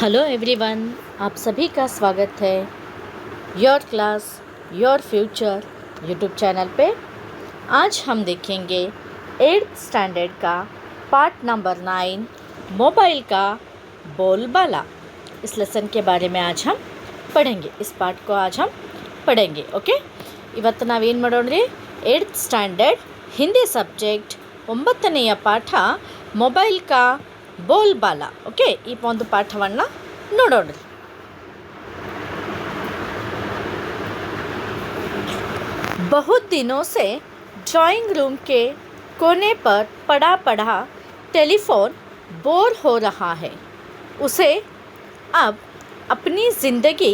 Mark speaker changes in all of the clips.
Speaker 1: Hello everyone, आप सभी का स्वागत है your class your future YouTube channel पे। आज हम देखेंगे 8th स्टैंडर्ड का पार्ट नंबर 9 मोबाइल का बोलबाला। इस लेसन के बारे में आज हम पढ़ेंगे। इस पार्ट को आज हम पढ़ेंगे। ओके, ಇವತ್ತು ನಾವೇನು ಮಾಡೋಣ್ರಿ 8th ಸ್ಟ್ಯಾಂಡರ್ಡ್ ಹಿಂದಿ ಸಬ್ಜೆಕ್ಟ್ 9ನೆಯ ಪಾಠ ಮೊಬೈಲ್ ಕಾ बोलबाला। ओके, ಈ ಒಂದು ಪಾಠವನ್ನು ನೋಡೋಣ। बहुत दिनों से ड्राइंग रूम के कोने पर पड़ा पड़ा टेलीफोन बोर हो रहा है। उसे अब अपनी ज़िंदगी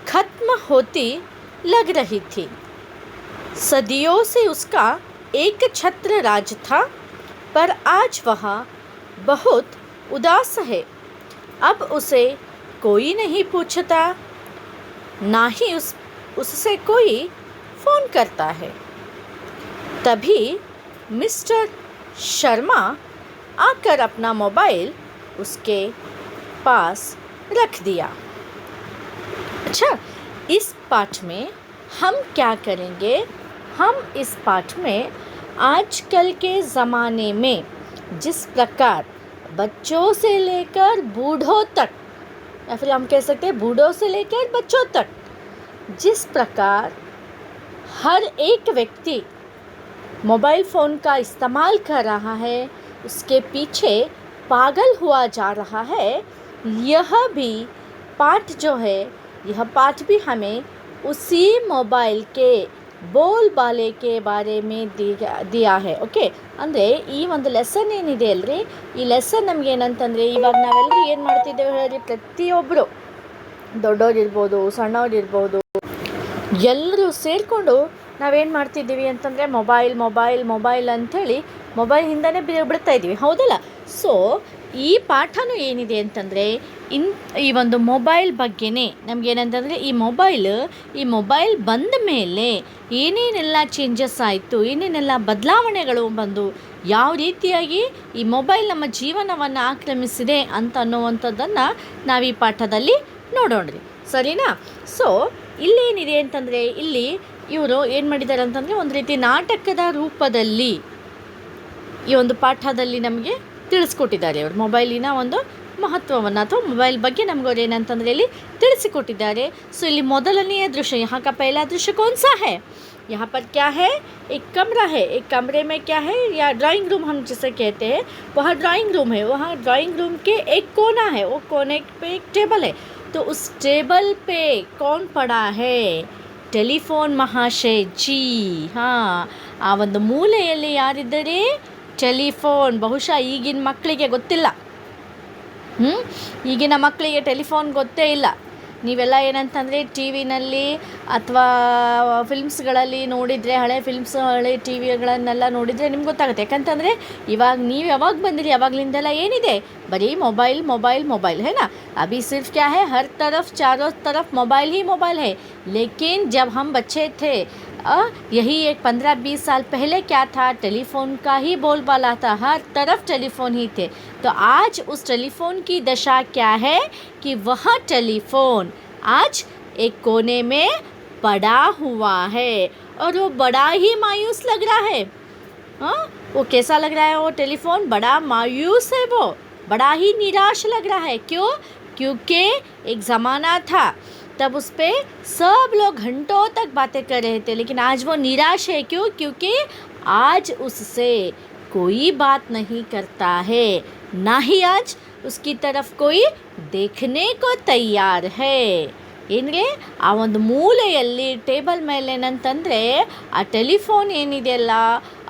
Speaker 1: खत्म होती लग रही थी। सदियों से उसका एक छत्र राज था, पर आज वह बहुत उदास है। अब उसे कोई नहीं पूछता, ना ही उससे कोई फ़ोन करता है। तभी मिस्टर शर्मा आकर अपना मोबाइल उसके पास रख दिया। अच्छा, इस पाठ में हम क्या करेंगे? हम इस पाठ में आजकल के ज़माने में जिस प्रकार बच्चों से लेकर बूढ़ों तक, या फिर हम कह सकते हैं बूढ़ों से लेकर बच्चों तक, जिस प्रकार हर एक व्यक्ति मोबाइल फ़ोन का इस्तेमाल कर रहा है, उसके पीछे पागल हुआ जा रहा है, यह भी पाठ जो है, यह पाठ भी हमें उसी मोबाइल के बोलबाले के बारे में दिया है। ओके, ಅಂದರೆ ಈ ಒಂದು ಲೆಸನ್ ಏನಿದೆ ಅಲ್ರಿ, ಈ ಲೆಸನ್ ನಮ್ಗೆ ಏನಂತಂದರೆ, ಇವಾಗ ನಾವೆಲ್ಲರೂ ಏನು ಮಾಡ್ತಿದ್ದೇವೆ ಹೇಳಿ, ಪ್ರತಿಯೊಬ್ಬರು ದೊಡ್ಡೋರಿರ್ಬೋದು ಸಣ್ಣವರಿರ್ಬೋದು ಎಲ್ಲರೂ ಸೇರಿಕೊಂಡು ನಾವೇನು ಮಾಡ್ತಿದ್ದೀವಿ ಅಂತಂದರೆ ಮೊಬೈಲ್ ಮೊಬೈಲ್ ಮೊಬೈಲ್ ಅಂಥೇಳಿ ಮೊಬೈಲ್ ಹಿಂದನೇ ಬಿಡ್ತಾ ಇದ್ದೀವಿ, ಹೌದಲ್ಲ? ಸೊ ಈ ಪಾಠನೂ ಏನಿದೆ ಅಂತಂದರೆ ಈ ಒಂದು ಮೊಬೈಲ್ ಬಗ್ಗೆನೇ ನಮಗೇನಂತಂದರೆ, ಈ ಮೊಬೈಲ್ ಬಂದ ಮೇಲೆ ಏನೇನೆಲ್ಲ ಚೇಂಜಸ್ ಆಯಿತು, ಏನೇನೆಲ್ಲ ಬದಲಾವಣೆಗಳು ಬಂದು ಯಾವ ರೀತಿಯಾಗಿ ಈ ಮೊಬೈಲ್ ನಮ್ಮ ಜೀವನವನ್ನು ಆಕ್ರಮಿಸಿದೆ ಅಂತ ಅನ್ನುವಂಥದ್ದನ್ನು ನಾವು ಈ ಪಾಠದಲ್ಲಿ ನೋಡೋಣ್ರಿ, ಸರಿನಾ? ಸೊ ಇಲ್ಲೇನಿದೆ ಅಂತಂದರೆ, ಇಲ್ಲಿ ಇವರು ಏನು ಮಾಡಿದ್ದಾರೆ ಅಂತಂದರೆ, ಒಂದು ರೀತಿ ನಾಟಕದ ರೂಪದಲ್ಲಿ ಈ ಒಂದು ಪಾಠದಲ್ಲಿ ನಮಗೆ ತಿಳಿಸ್ಕೊಟ್ಟಿದ್ದಾರೆ. ಅವರು ಮೊಬೈಲಿನ ಒಂದು ಮಹತ್ವವನ್ನು ಅಥವಾ ಮೊಬೈಲ್ ಬಗ್ಗೆ ನಮಗವ್ರು ಏನಂತಂದರೆ ಇಲ್ಲಿ ತಿಳಿಸಿಕೊಟ್ಟಿದ್ದಾರೆ. ಸೊ ಇಲ್ಲಿ ಮೊದಲನೆಯ ದೃಶ್ಯ, यहाँ का पहला दृश्य कौन सा है? यहाँ पर क्या है? एक कमरा है। एक कमरे में क्या है, या ड्राइंग रूम हम जिसे कहते हैं, वह ड्राइंग रूम है। वहाँ ड्राइंग रूम के एक कोना है, वो कोने पे एक टेबल है। तो उस टेबल पे कौन पड़ा है? ಟೆಲಿಫೋನ್ ಮಹಾಶಯ್ ಜಿ. ಹಾಂ, ಆ ಒಂದು ಮೂಲೆಯಲ್ಲಿ ಯಾರಿದ್ದಾರೆ? ಟೆಲಿಫೋನ್. ಬಹುಶಃ ಈಗಿನ ಮಕ್ಕಳಿಗೆ ಗೊತ್ತಿಲ್ಲ, ಈಗಿನ ಮಕ್ಕಳಿಗೆ ಟೆಲಿಫೋನ್ ಗೊತ್ತೇ ಇಲ್ಲ. ನೀವೆಲ್ಲ ಏನಂತಂದರೆ ಟಿ ವಿನಲ್ಲಿ ಅಥವಾ ಫಿಲ್ಮ್ಸ್ಗಳಲ್ಲಿ ನೋಡಿದರೆ, ಹಳೆ ಫಿಲ್ಮ್ಸ್ ಹಳೆ ಟಿ ವಿಗಳನ್ನೆಲ್ಲ ನೋಡಿದರೆ ನಿಮ್ಗೆ ಗೊತ್ತಾಗುತ್ತೆ. ಯಾಕಂತಂದರೆ ಇವಾಗ ನೀವು ಯಾವಾಗ ಬಂದಿರಿ, ಯಾವಾಗಲಿಂದೆಲ್ಲ ಏನಿದೆ, ಬರೀ ಮೊಬೈಲ್ ಮೊಬೈಲ್ ಮೊಬೈಲ್ है ना। अभी सिर्फ क्या है, हर तरफ चारों तरफ मोबाइल ही मोबाइल है। लेकिन जब हम बच्चे थे, यही एक 15-20 साल पहले क्या था, टेलीफोन का ही बोलबाला था, हर तरफ टेलीफोन ही थे। तो आज उस टेलीफोन की दशा क्या है कि वह टेलीफोन आज एक कोने में पड़ा हुआ है, और वो बड़ा ही मायूस लग रहा है। हाँ, वो कैसा लग रहा है? वो टेलीफोन बड़ा मायूस है, वो बड़ा ही निराश लग रहा है। क्यों? क्योंकि एक ज़माना था, तब उस पर सब लोग घंटों तक बातें कर रहे थे, लेकिन आज वो निराश है। क्यों? क्योंकि आज उससे कोई बात नहीं करता है, ना ही आज उसकी तरफ कोई देखने को तैयार है। ಏನಿಗೆ ಆ ಒಂದು ಮೂಲೆಯಲ್ಲಿ ಟೇಬಲ್ ಮೇಲೆ ಏನಂತಂದರೆ, ಆ ಟೆಲಿಫೋನ್ ಏನಿದೆಯಲ್ಲ,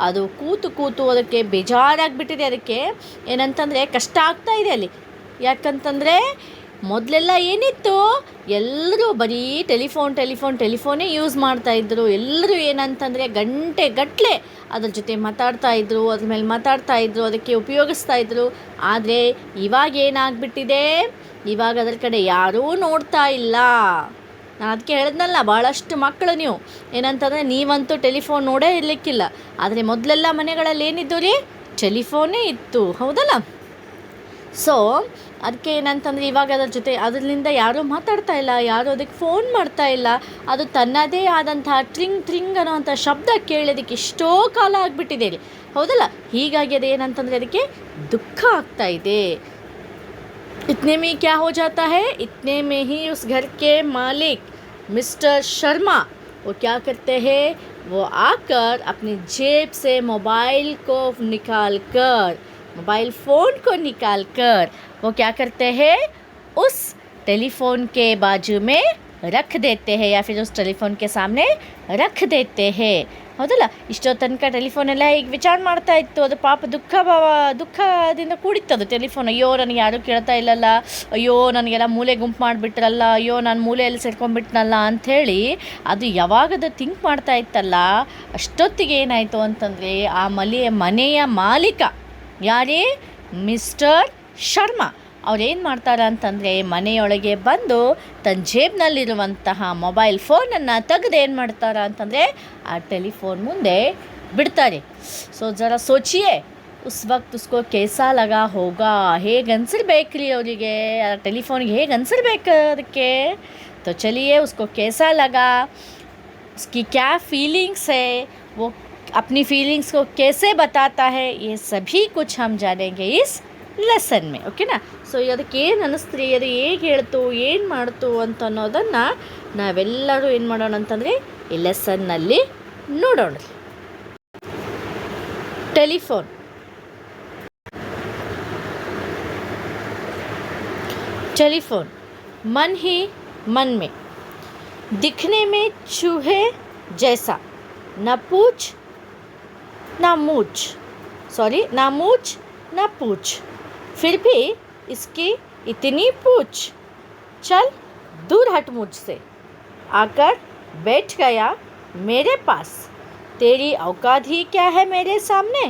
Speaker 1: ಅದು ಕೂತು ಅದಕ್ಕೆ ಬೇಜಾರಾಗಿಬಿಟ್ಟಿದೆ. ಅದಕ್ಕೆ ಏನಂತಂದರೆ ಕಷ್ಟ ಆಗ್ತಾ ಇದೆ ಅಲ್ಲಿ. ಯಾಕಂತಂದರೆ ಮೊದಲೆಲ್ಲ ಏನಿತ್ತು, ಎಲ್ಲರೂ ಬರೀ ಟೆಲಿಫೋನೇ ಯೂಸ್ ಮಾಡ್ತಾಯಿದ್ರು. ಎಲ್ಲರೂ ಏನಂತಂದರೆ ಗಂಟೆಗಟ್ಟಲೆ ಅದ್ರ ಜೊತೆ ಮಾತಾಡ್ತಾಯಿದ್ರು, ಅದ್ರ ಮೇಲೆ ಮಾತಾಡ್ತಾಯಿದ್ರು, ಅದಕ್ಕೆ ಉಪಯೋಗಿಸ್ತಾಯಿದ್ರು. ಆದರೆ ಇವಾಗ ಏನಾಗ್ಬಿಟ್ಟಿದೆ, ಇವಾಗ ಅದರ ಕಡೆ ಯಾರೂ ನೋಡ್ತಾ ಇಲ್ಲ. ನಾನು ಅದಕ್ಕೆ ಹೇಳಿದ್ನಲ್ಲ, ಭಾಳಷ್ಟು ಮಕ್ಕಳು ನೀವು ಏನಂತಂದರೆ ನೀವಂತೂ ಟೆಲಿಫೋನ್ ನೋಡೇ ಇರಲಿಕ್ಕಿಲ್ಲ. ಆದರೆ ಮೊದಲೆಲ್ಲ ಮನೆಗಳಲ್ಲಿ ಏನಿದ್ದು ರೀ, ಟೆಲಿಫೋನೇ ಇತ್ತು, ಹೌದಲ್ಲ? ಸೊ ಅದಕ್ಕೆ ಏನಂತಂದರೆ ಇವಾಗ ಅದರ ಜೊತೆ ಅದರಿಂದ ಯಾರೂ ಮಾತಾಡ್ತಾ ಇಲ್ಲ, ಯಾರೂ ಅದಕ್ಕೆ ಫೋನ್ ಮಾಡ್ತಾ ಇಲ್ಲ. ಅದು ತನ್ನದೇ ಆದಂತಹ ಟ್ರಿಂಗ್ ಟ್ರಿಂಗ್ ಅನ್ನೋವಂಥ ಶಬ್ದ ಕೇಳೋದಕ್ಕೆ ಎಷ್ಟೋ ಕಾಲ ಆಗಿಬಿಟ್ಟಿದೆ ರೀ, ಹೌದಲ್ಲ. ಹೀಗಾಗಿ ಅದು ಏನಂತಂದರೆ ಅದಕ್ಕೆ ದುಃಖ ಆಗ್ತಾ ಇದೆ. इतने में क्या हो जाता है, इतने में ही उस घर के मालिक मिस्टर शर्मा वो क्या करते हैं, वो आकर अपनी जेब से मोबाइल फ़ोन को निकाल कर वो क्या करते हैं, उस टेलीफोन के बाजू में रख देते हैं या फिर उस टेलीफोन के सामने रख देते हैं, ಹೌದಲ್ಲ. ಇಷ್ಟೋ ತನಕ ಟೆಲಿಫೋನೆಲ್ಲ ಈಗ ವಿಚಾರ ಮಾಡ್ತಾ ಇತ್ತು, ಅದು ಪಾಪ ದುಃಖದಿಂದ ಕೂಡಿತ್ತದು ಟೆಲಿಫೋನ್. ಅಯ್ಯೋ ನನಗೆ ಯಾರೂ ಕೇಳ್ತಾ ಇಲ್ಲಲ್ಲ, ಅಯ್ಯೋ ನನಗೆಲ್ಲ ಮೂಲೆ ಗುಂಪು ಮಾಡಿಬಿಟ್ರಲ್ಲ, ಅಯ್ಯೋ ನಾನು ಮೂಲೆಯಲ್ಲಿ ಸೇರ್ಕೊಂಡ್ಬಿಟ್ನಲ್ಲ ಅಂಥೇಳಿ ಅದು ಯಾವಾಗದು ಥಿಂಕ್ ಮಾಡ್ತಾ ಇತ್ತಲ್ಲ, ಅಷ್ಟೊತ್ತಿಗೆ ಏನಾಯಿತು ಅಂತಂದರೆ ಆ ಮನೆಯ ಮಾಲೀಕ ಯಾರೇ ಮಿಸ್ಟರ್ ಶರ್ಮಾ ಅವ್ರೇನು ಮಾಡ್ತಾರೆ ಅಂತಂದರೆ ಮನೆಯೊಳಗೆ ಬಂದು ತನ್ನ ಜೇಬ್ನಲ್ಲಿರುವಂತಹ ಮೊಬೈಲ್ ಫೋನನ್ನು ತೆಗೆದು ಏನು ಮಾಡ್ತಾರೆ ಅಂತಂದರೆ ಆ ಟೆಲಿಫೋನ್ ಮುಂದೆ ಬಿಡ್ತಾರೆ. ಸೊ ಜರ ಸೋಚಿಯೇ ಉಸ್ ವಕ್ತ್ ಉಸ್ಕೋ ಕೇಸಾ ಲಗಾ ಹೋಗಾ, ಹೇಗೆ ಅನ್ಸಿರ್ಬೇಕು ರೀ ಅವರಿಗೆ, ಆ ಟೆಲಿಫೋನ್ಗೆ ಹೇಗೆ ಅನ್ಸಿರ್ಬೇಕು ಅದಕ್ಕೆ. तो चलिए उसको कैसा लगा, उसकी क्या फीलिंग्स है, वो अपनी फीलिंग्स को कैसे बताता है, ये सभी कुछ हम जानेंगे इस ಲೆಸನ್ ಮೇ, ಓಕೆನಾ. ಸೊ ಅದಕ್ಕೆ ಏನು ಅನ್ನಿಸ್ತ್ರಿ, ಅದು ಹೇಗೆ ಹೇಳ್ತು, ಏನು ಮಾಡ್ತು ಅಂತ ಅನ್ನೋದನ್ನು ನಾವೆಲ್ಲರೂ ಏನು ಮಾಡೋಣ ಅಂತಂದರೆ ಈ ಲೆಸನ್ನಲ್ಲಿ ನೋಡೋಣ. टेलीफोन मन ही मन में, दिखने में चूहे जैसा, ना मूछ ना पूछ, फिर भी इसकी इतनी पूछ, चल दूर हट मुझसे, आकर बैठ गया मेरे पास, तेरी औकात ही क्या है मेरे सामने.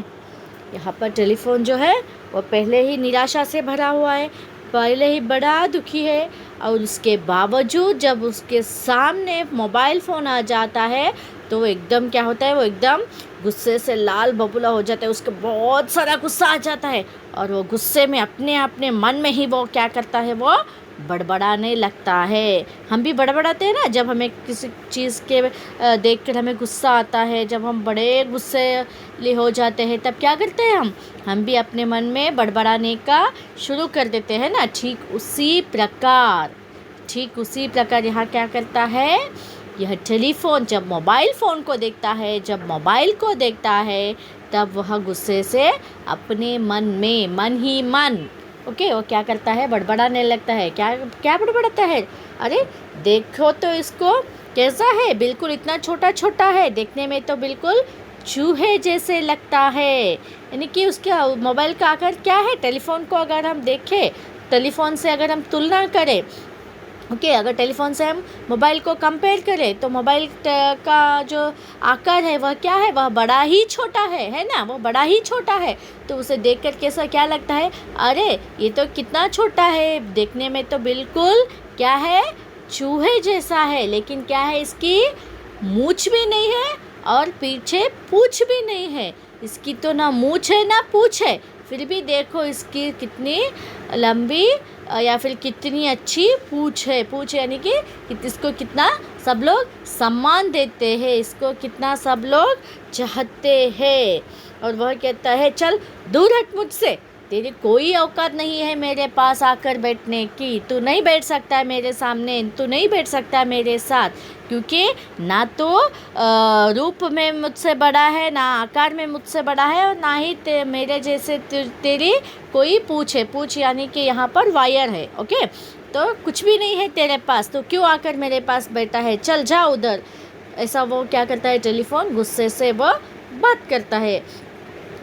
Speaker 1: यहाँ पर टेलीफोन जो है वो पहले ही निराशा से भरा हुआ है, पहले ही बड़ा दुखी है, और उसके बावजूद जब उसके सामने मोबाइल फ़ोन आ जाता है तो वो एकदम क्या होता है, वो एकदम गुस्से से लाल बबूला हो जाता है, उसको बहुत सारा गुस्सा आ जाता है, और वो गुस्से में अपने मन में ही वो क्या करता है, वो बड़बड़ाने लगता है. हम भी बड़बड़ाते हैं ना, जब हमें किसी चीज़ के देख कर हमें गुस्सा आता है, जब हम बड़े गुस्से हो जाते हैं तब क्या करते हैं, हम भी अपने मन में बड़बड़ाने का शुरू कर देते हैं ना. ठीक उसी प्रकार यहाँ क्या करता है, यह टेलीफोन जब मोबाइल फ़ोन को देखता है, जब मोबाइल को देखता है, तब वह गुस्से से अपने मन ही मन ओके वो क्या करता है, बड़बड़ाने लगता है. क्या बड़बड़ाता है, अरे देखो तो इसको कैसा है, बिल्कुल इतना छोटा है, देखने में तो बिल्कुल चूहे जैसे लगता है. यानी कि उसके मोबाइल का आकार क्या है, टेलीफोन को अगर हम देखें, टेलीफोन से अगर हम तुलना करें, ओके अगर टेलीफोन से हम मोबाइल को कंपेयर करें तो मोबाइल का जो आकार है वह क्या है, वह बड़ा ही छोटा है ना, वो बड़ा ही छोटा है. तो उसे देखकर कैसा क्या लगता है, अरे ये तो कितना छोटा है, देखने में तो बिल्कुल क्या है, चूहे जैसा है, लेकिन क्या है, इसकी मूंछ भी नहीं है और पीछे पूँछ भी नहीं है. इसकी तो ना मूंछ है ना पूँछ है, फिर भी देखो इसकी कितनी लंबी या फिर कितनी अच्छी पूँछ है. पूँछ यानी कि इसको कितना सब लोग सम्मान देते हैं, इसको कितना सब लोग चाहते हैं. और वह कहता है चल दूर हट मुझसे, तेरी कोई औकात नहीं है मेरे पास आकर बैठने की, तू नहीं बैठ सकता है मेरे सामने, तू नहीं बैठ सकता है मेरे साथ, क्योंकि ना तो रूप में मुझसे बड़ा है, ना आकार में मुझसे बड़ा है, और ना ही मेरे जैसे तेरी कोई पूँछ है. पूँछ यानी कि यहाँ पर वायर है, ओके. तो कुछ भी नहीं है तेरे पास, तो क्यों आकर मेरे पास बैठा है, चल जा उधर. ऐसा वो क्या करता है, टेलीफोन गुस्से से वो बात करता है.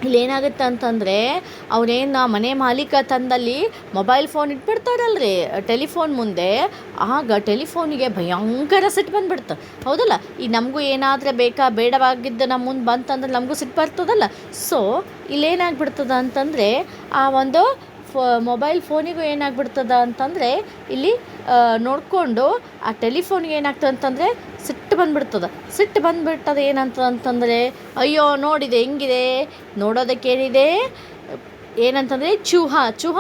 Speaker 1: ಇಲ್ಲೇನಾಗುತ್ತೆ ಅಂತಂದರೆ ಅವರೇನು ಮನೆ ಮಾಲೀಕ ತಂದಲ್ಲಿ ಮೊಬೈಲ್ ಫೋನ್ ಇಟ್ಬಿಡ್ತಾರಲ್ರಿ ಟೆಲಿಫೋನ್ ಮುಂದೆ, ಆಗ ಟೆಲಿಫೋನಿಗೆ ಭಯಂಕರ ಸಿಟ್ಟು ಬಂದುಬಿಡ್ತು, ಹೌದಲ್ಲ. ಈಗ ನಮಗೂ ಏನಾದರೆ ಬೇಡವಾಗಿದ್ದು ನಮ್ಮ ಮುಂದೆ ಬಂತಂದ್ರೆ ನಮಗೂ ಸಿಟ್ಟು ಬರ್ತದಲ್ಲ. ಸೊ ಇಲ್ಲೇನಾಗ್ಬಿಡ್ತದ ಅಂತಂದರೆ ಆ ಒಂದು ಮೊಬೈಲ್ ಫೋನಿಗೂ ಏನಾಗ್ಬಿಡ್ತದ ಅಂತಂದರೆ ಇಲ್ಲಿ ನೋಡಿಕೊಂಡು ಆ ಟೆಲಿಫೋನ್ಗೆ ಏನಾಗ್ತದೆ ಅಂತಂದರೆ ಸಿಟ್ಟು ಬಂದುಬಿಡ್ತದೆ ಏನಂತ ಅಂತಂದರೆ, ಅಯ್ಯೋ ನೋಡಿದೆ ಹೆಂಗಿದೆ, ನೋಡೋದಕ್ಕೇನಿದೆ ಏನಂತಂದರೆ ಚೂಹ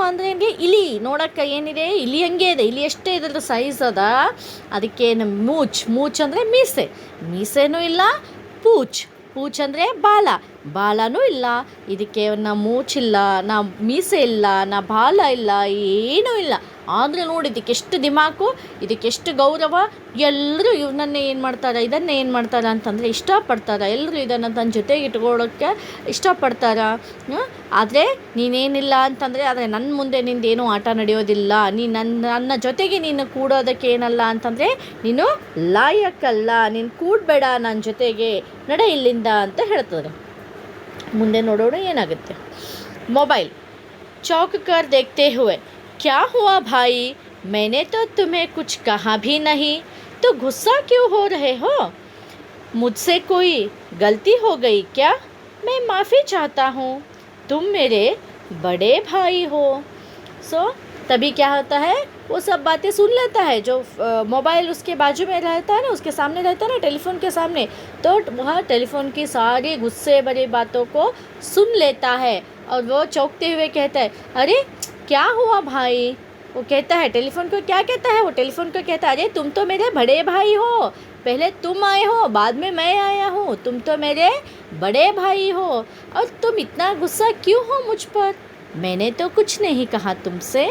Speaker 1: ಅಂದರೆ ನಿಮಗೆ ಇಲಿ, ನೋಡೋಕ್ಕೆ ಏನಿದೆ ಇಲಿ ಹಂಗೆ ಇದೆ, ಇಲಿ ಎಷ್ಟೇ ಇದ್ರದ್ದು ಸೈಜ್ ಅದ. ಅದಕ್ಕೆ ಮೂಚ್ ಅಂದರೆ ಮೀಸೆನೂ ಇಲ್ಲ. ಪೂಚ್ ಅಂದರೆ ಬಾಲನೂ ಇಲ್ಲ. ಇದಕ್ಕೆ ನಾ ಮೂಚಿಲ್ಲ, ನಾ ಮೀಸೆ ಇಲ್ಲ, ನಾ ಬಾಲ ಇಲ್ಲ, ಏನೂ ಇಲ್ಲ. ಆದರೆ ನೋಡಿ ಇದಕ್ಕೆ ಎಷ್ಟು ದಿಮಾಕು, ಇದಕ್ಕೆ ಎಷ್ಟು ಗೌರವ. ಎಲ್ಲರೂ ಇದನ್ನೇ ಏನು ಮಾಡ್ತಾರೆ ಅಂತಂದರೆ ಇಷ್ಟಪಡ್ತಾರೆ. ಎಲ್ಲರೂ ಇದನ್ನು ತನ್ನ ಜೊತೆಗೆ ಇಟ್ಕೊಳ್ಳೋಕ್ಕೆ ಇಷ್ಟಪಡ್ತಾರೆ. ಆದರೆ ನೀನೇನಿಲ್ಲ ಅಂತಂದರೆ, ಆದರೆ ನನ್ನ ಮುಂದೆ ನಿಂದೇನೂ ಆಟ ನಡೆಯೋದಿಲ್ಲ. ನನ್ನ ಜೊತೆಗೆ ನೀನು ಕೂಡೋದಕ್ಕೆ ಏನಲ್ಲ ಅಂತಂದರೆ ನೀನು ಲಾಯಕ್ಕಲ್ಲ, ನೀನು ಕೂಡಬೇಡ ನನ್ನ ಜೊತೆಗೆ, ನಡೆ ಇಲ್ಲಿಂದ ಅಂತ ಹೇಳ್ತಾರೆ. ಮುಂದೆ ನೋಡೋಣ ಏನಾಗುತ್ತೆ. ಮೊಬೈಲ್ चौंक कर देखते हुए, क्या हुआ भाई, मैंने तो तुम्हें कुछ कहा भी नहीं, तो गुस्सा क्यों हो रहे हो? मुझसे कोई गलती हो गई क्या? मैं माफ़ी चाहता हूँ, तुम मेरे बड़े भाई हो. तभी क्या होता है, वो सब बातें सुन लेता है. जो मोबाइल उसके बाजू में रहता है ना, उसके सामने रहता है ना, टेलीफोन के सामने, तो वह टेलीफोन की सारी गुस्से भरी बातों को सुन लेता है. और वो चौंकते हुए कहता है, अरे क्या हुआ भाई. वो कहता है, टेलीफोन को क्या कहता है, वो टेलीफोन को कहता है, अरे तुम तो मेरे बड़े भाई हो, पहले तुम आए हो, बाद में मैं आया हूँ, तुम तो मेरे बड़े भाई हो, और तुम इतना गुस्सा क्यों हो मुझ पर. मैंने तो कुछ नहीं कहा तुमसे,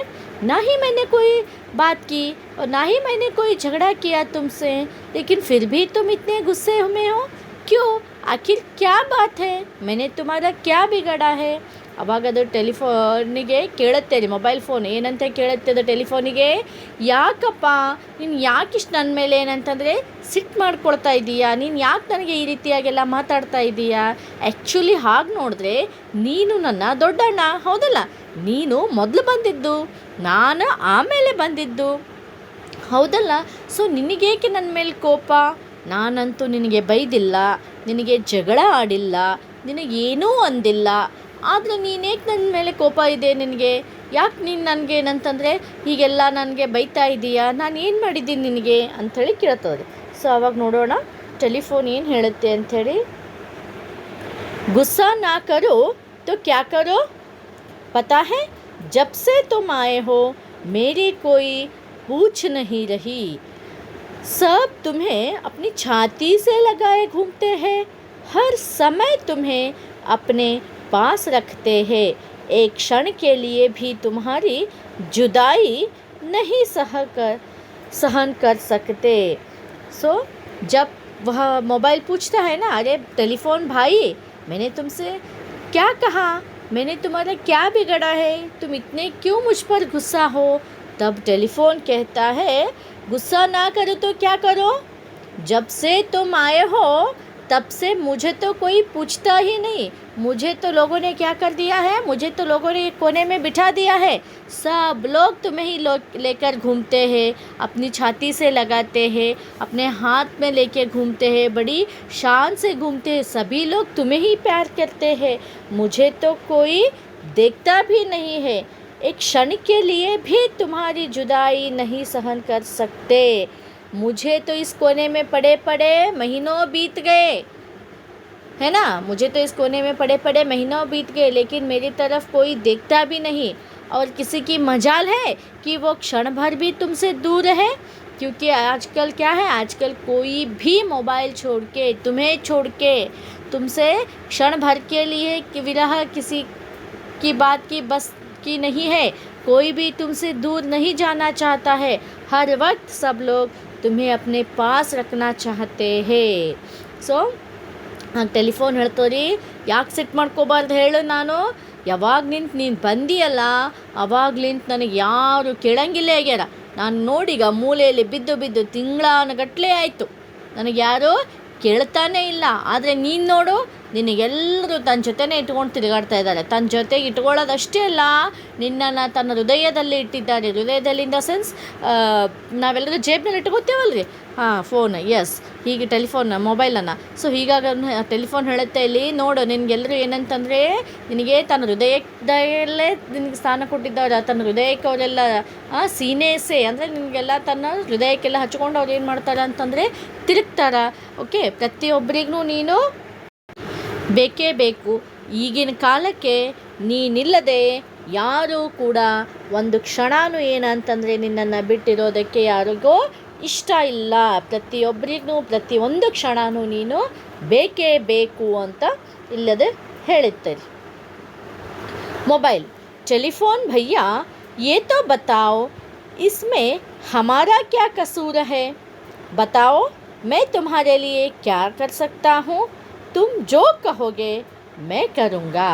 Speaker 1: ना ही मैंने कोई बात की और ना ही मैंने कोई झगड़ा किया तुमसे, लेकिन फिर भी तुम इतने गुस्से में हो क्यों. आखिर क्या बात है, मैंने तुम्हारा क्या बिगड़ा है. ಅವಾಗ ಅದು ಟೆಲಿಫೋನಿಗೆ ಕೇಳುತ್ತೆ ರೀ, ಮೊಬೈಲ್ ಫೋನ್ ಏನಂತ ಕೇಳುತ್ತೆ ಅದು ಟೆಲಿಫೋನಿಗೆ, ಯಾಕಪ್ಪ ನೀನು ಯಾಕಿಷ್ಟು ನನ್ನ ಮೇಲೆ ಏನಂತಂದರೆ ಸಿಟ್ಟು ಮಾಡ್ಕೊಳ್ತಾ ಇದ್ದೀಯಾ, ನೀನು ಯಾಕೆ ನನಗೆ ಈ ರೀತಿಯಾಗೆಲ್ಲ ಮಾತಾಡ್ತಾ ಇದ್ದೀಯಾ. ಆ್ಯಕ್ಚುಲಿ ಹಾಗೆ ನೋಡಿದ್ರೆ ನೀನು ನನ್ನ ದೊಡ್ಡಣ್ಣ ಹೌದಲ್ಲ, ನೀನು ಮೊದಲು ಬಂದಿದ್ದು, ನಾನು ಆಮೇಲೆ ಬಂದಿದ್ದು ಹೌದಲ್ಲ. ಸೊ ನಿನಗೇಕೆ ನನ್ನ ಮೇಲೆ ಕೋಪ. ನಾನಂತೂ ನಿನಗೆ ಬೈದಿಲ್ಲ, ನಿನಗೆ ಜಗಳ ಆಡಿಲ್ಲ, ನಿನಗೇನೂ ಅಂದಿಲ್ಲ. ಆದರೆ ನೀನೇಕೆ ನನ್ನ ಮೇಲೆ ಕೋಪ ಇದೆ ನಿನಗೆ, ಯಾಕೆ ನೀನು ನನಗೆ ಏನಂತಂದರೆ ಹೀಗೆಲ್ಲ ನನಗೆ ಬೈತಾ ಇದ್ದೀಯಾ, ನಾನು ಏನು ಮಾಡಿದ್ದೀನಿ ನಿನಗೆ ಅಂಥೇಳಿ ಕೇಳ್ತದೆ. ಸೊ ಅವಾಗ ನೋಡೋಣ ಟೆಲಿಫೋನ್ ಏನು ಹೇಳುತ್ತೆ ಅಂಥೇಳಿ. गुस्सा ना करो तो क्या करो, पता है जब से तुम आए हो मेरी कोई पूछ नहीं रही, सब तुम्हें अपनी छाती से लगाए घूमते हैं, हर समय तुम्हें अपने पास रखते हैं, एक क्षण के लिए भी तुम्हारी जुदाई नहीं सहन कर सकते. सो जब वह मोबाइल पूछता है ना, अरे टेलीफोन भाई मैंने तुमसे क्या कहा, मैंने तुम्हारा क्या बिगड़ा है, तुम इतने क्यों मुझ पर गुस्सा हो. तब टेलीफोन कहता है, गुस्सा ना करो तो क्या करो, जब से तुम आए हो तब से मुझे तो कोई पूछता ही नहीं, मुझे तो लोगों ने क्या कर दिया है, मुझे तो लोगों ने कोने में बिठा दिया है, सब लोग तुम्हें ही लेकर घूमते हैं, अपनी छाती से लगाते हैं, अपने हाथ में लेके घूमते हैं, बड़ी शान से घूमते हैं, सभी लोग तुम्हें ही प्यार करते हैं, मुझे तो कोई देखता भी नहीं है, एक क्षण के लिए भी तुम्हारी जुदाई नहीं सहन कर सकते. मुझे तो इस कोने में पड़े पड़े महीनों बीत गए, है ना, मुझे तो इस कोने में पड़े पड़े महीनों बीत गए, लेकिन मेरी तरफ कोई देखता भी नहीं. और किसी की मजाल है कि वो क्षण भर भी तुमसे दूर है, क्योंकि आजकल क्या है, आजकल कोई भी मोबाइल छोड़ के, तुम्हें छोड़ के, तुमसे क्षण भर के लिए विरह किसी की बात की बस की नहीं है, कोई भी तुमसे दूर नहीं जाना चाहता है, हर वक्त सब लोग तुम्हें अपने पास रखना चाहते हैं. ಸೊ ಟೆಲಿಫೋನ್ ಹೇಳ್ತವ್ರಿ, ಯಾಕೆ ಸಿಟ್ಟು ಮಾಡ್ಕೋಬಾರ್ದು ಹೇಳು, ನಾನು ಯಾವಾಗ ನೀನು ಬಂದಿಯಲ್ಲ ಅವಾಗ್ಲಿಂತ ನನಗೆ ಯಾರು ಕೇಳಂಗಿಲ್ಲ ಆಗ್ಯಾರ. ನಾನು ನೋಡೀಗ ಮೂಲೆಯಲ್ಲಿ ಬಿದ್ದು ತಿಂಗಳಾನುಗಟ್ಟಲೆ ಆಯಿತು, ನನಗೆ ಯಾರು ಕೇಳ್ತಾನೇ ಇಲ್ಲ. ಆದರೆ ನೀನು ನೋಡು, ನಿನಗೆಲ್ಲರೂ ತನ್ನ ಜೊತೆನೇ ಇಟ್ಕೊಂಡು ತಿರುಗಾಡ್ತಾ ಇದ್ದಾರೆ. ತನ್ನ ಜೊತೆಗೆ ಇಟ್ಕೊಳ್ಳೋದಷ್ಟೇ ಅಲ್ಲ, ನಿನ್ನನ್ನು ತನ್ನ ಹೃದಯದಲ್ಲಿ ಇಟ್ಟಿದ್ದಾರೆ. ಹೃದಯದಲ್ಲಿ ಇನ್ ದ ಸೆನ್ಸ್ ನಾವೆಲ್ಲರೂ ಜೇಬ್ನಲ್ಲಿ ಇಟ್ಕೋತೇವಲ್ರಿ, ಫೋನ್, ಎಸ್, ಹೀಗೆ ಟೆಲಿಫೋನ್ ಮೊಬೈಲನ್ನು. ಸೊ ಹೀಗಾಗಿ ಟೆಲಿಫೋನ್ ಹೇಳುತ್ತೆ ಇಲ್ಲಿ, ನೋಡು ನಿನಗೆಲ್ಲರೂ ಏನಂತಂದರೆ ನಿನಗೆ ತನ್ನ ಹೃದಯದಲ್ಲೇ ನಿನಗೆ ಸ್ಥಾನ ಕೊಟ್ಟಿದ್ದಾರೆ. ತನ್ನ ಹೃದಯಕ್ಕೆ ಅವರೆಲ್ಲ ಸೀನೇಸೆ ಅಂದರೆ ನಿನಗೆಲ್ಲ ತನ್ನ ಹೃದಯಕ್ಕೆಲ್ಲ ಹಚ್ಕೊಂಡು ಅವ್ರು ಏನು ಮಾಡ್ತಾರೆ ಅಂತಂದರೆ ತಿರುಗ್ತಾರೆ. ಓಕೆ, ಪ್ರತಿಯೊಬ್ಬರಿಗೂ ನೀನು ಬೇಕೇ ಬೇಕು. ಈಗಿನ ಕಾಲಕ್ಕೆ ನೀನಿಲ್ಲದೆ ಯಾರೂ ಕೂಡ ಒಂದು ಕ್ಷಣನೂ ಏನಂತಂದರೆ ನಿನ್ನನ್ನು ಬಿಟ್ಟಿರೋದಕ್ಕೆ ಯಾರಿಗೋ ಇಷ್ಟ ಇಲ್ಲ. ಪ್ರತಿಯೊಬ್ಬರಿಗೂ ಪ್ರತಿಯೊಂದು ಕ್ಷಣನೂ ನೀನು ಬೇಕೇ ಬೇಕು ಅಂತ ಇಲ್ಲದೆ ಹೇಳುತ್ತಾರೆ. मोबाइल टेलीफोन भैया ये तो बताओ इसमें हमारा क्या कसूर है? बताओ मैं तुम्हारे लिए क्या कर सकता हूँ? तुम जो कहोगे मैं करूँगा.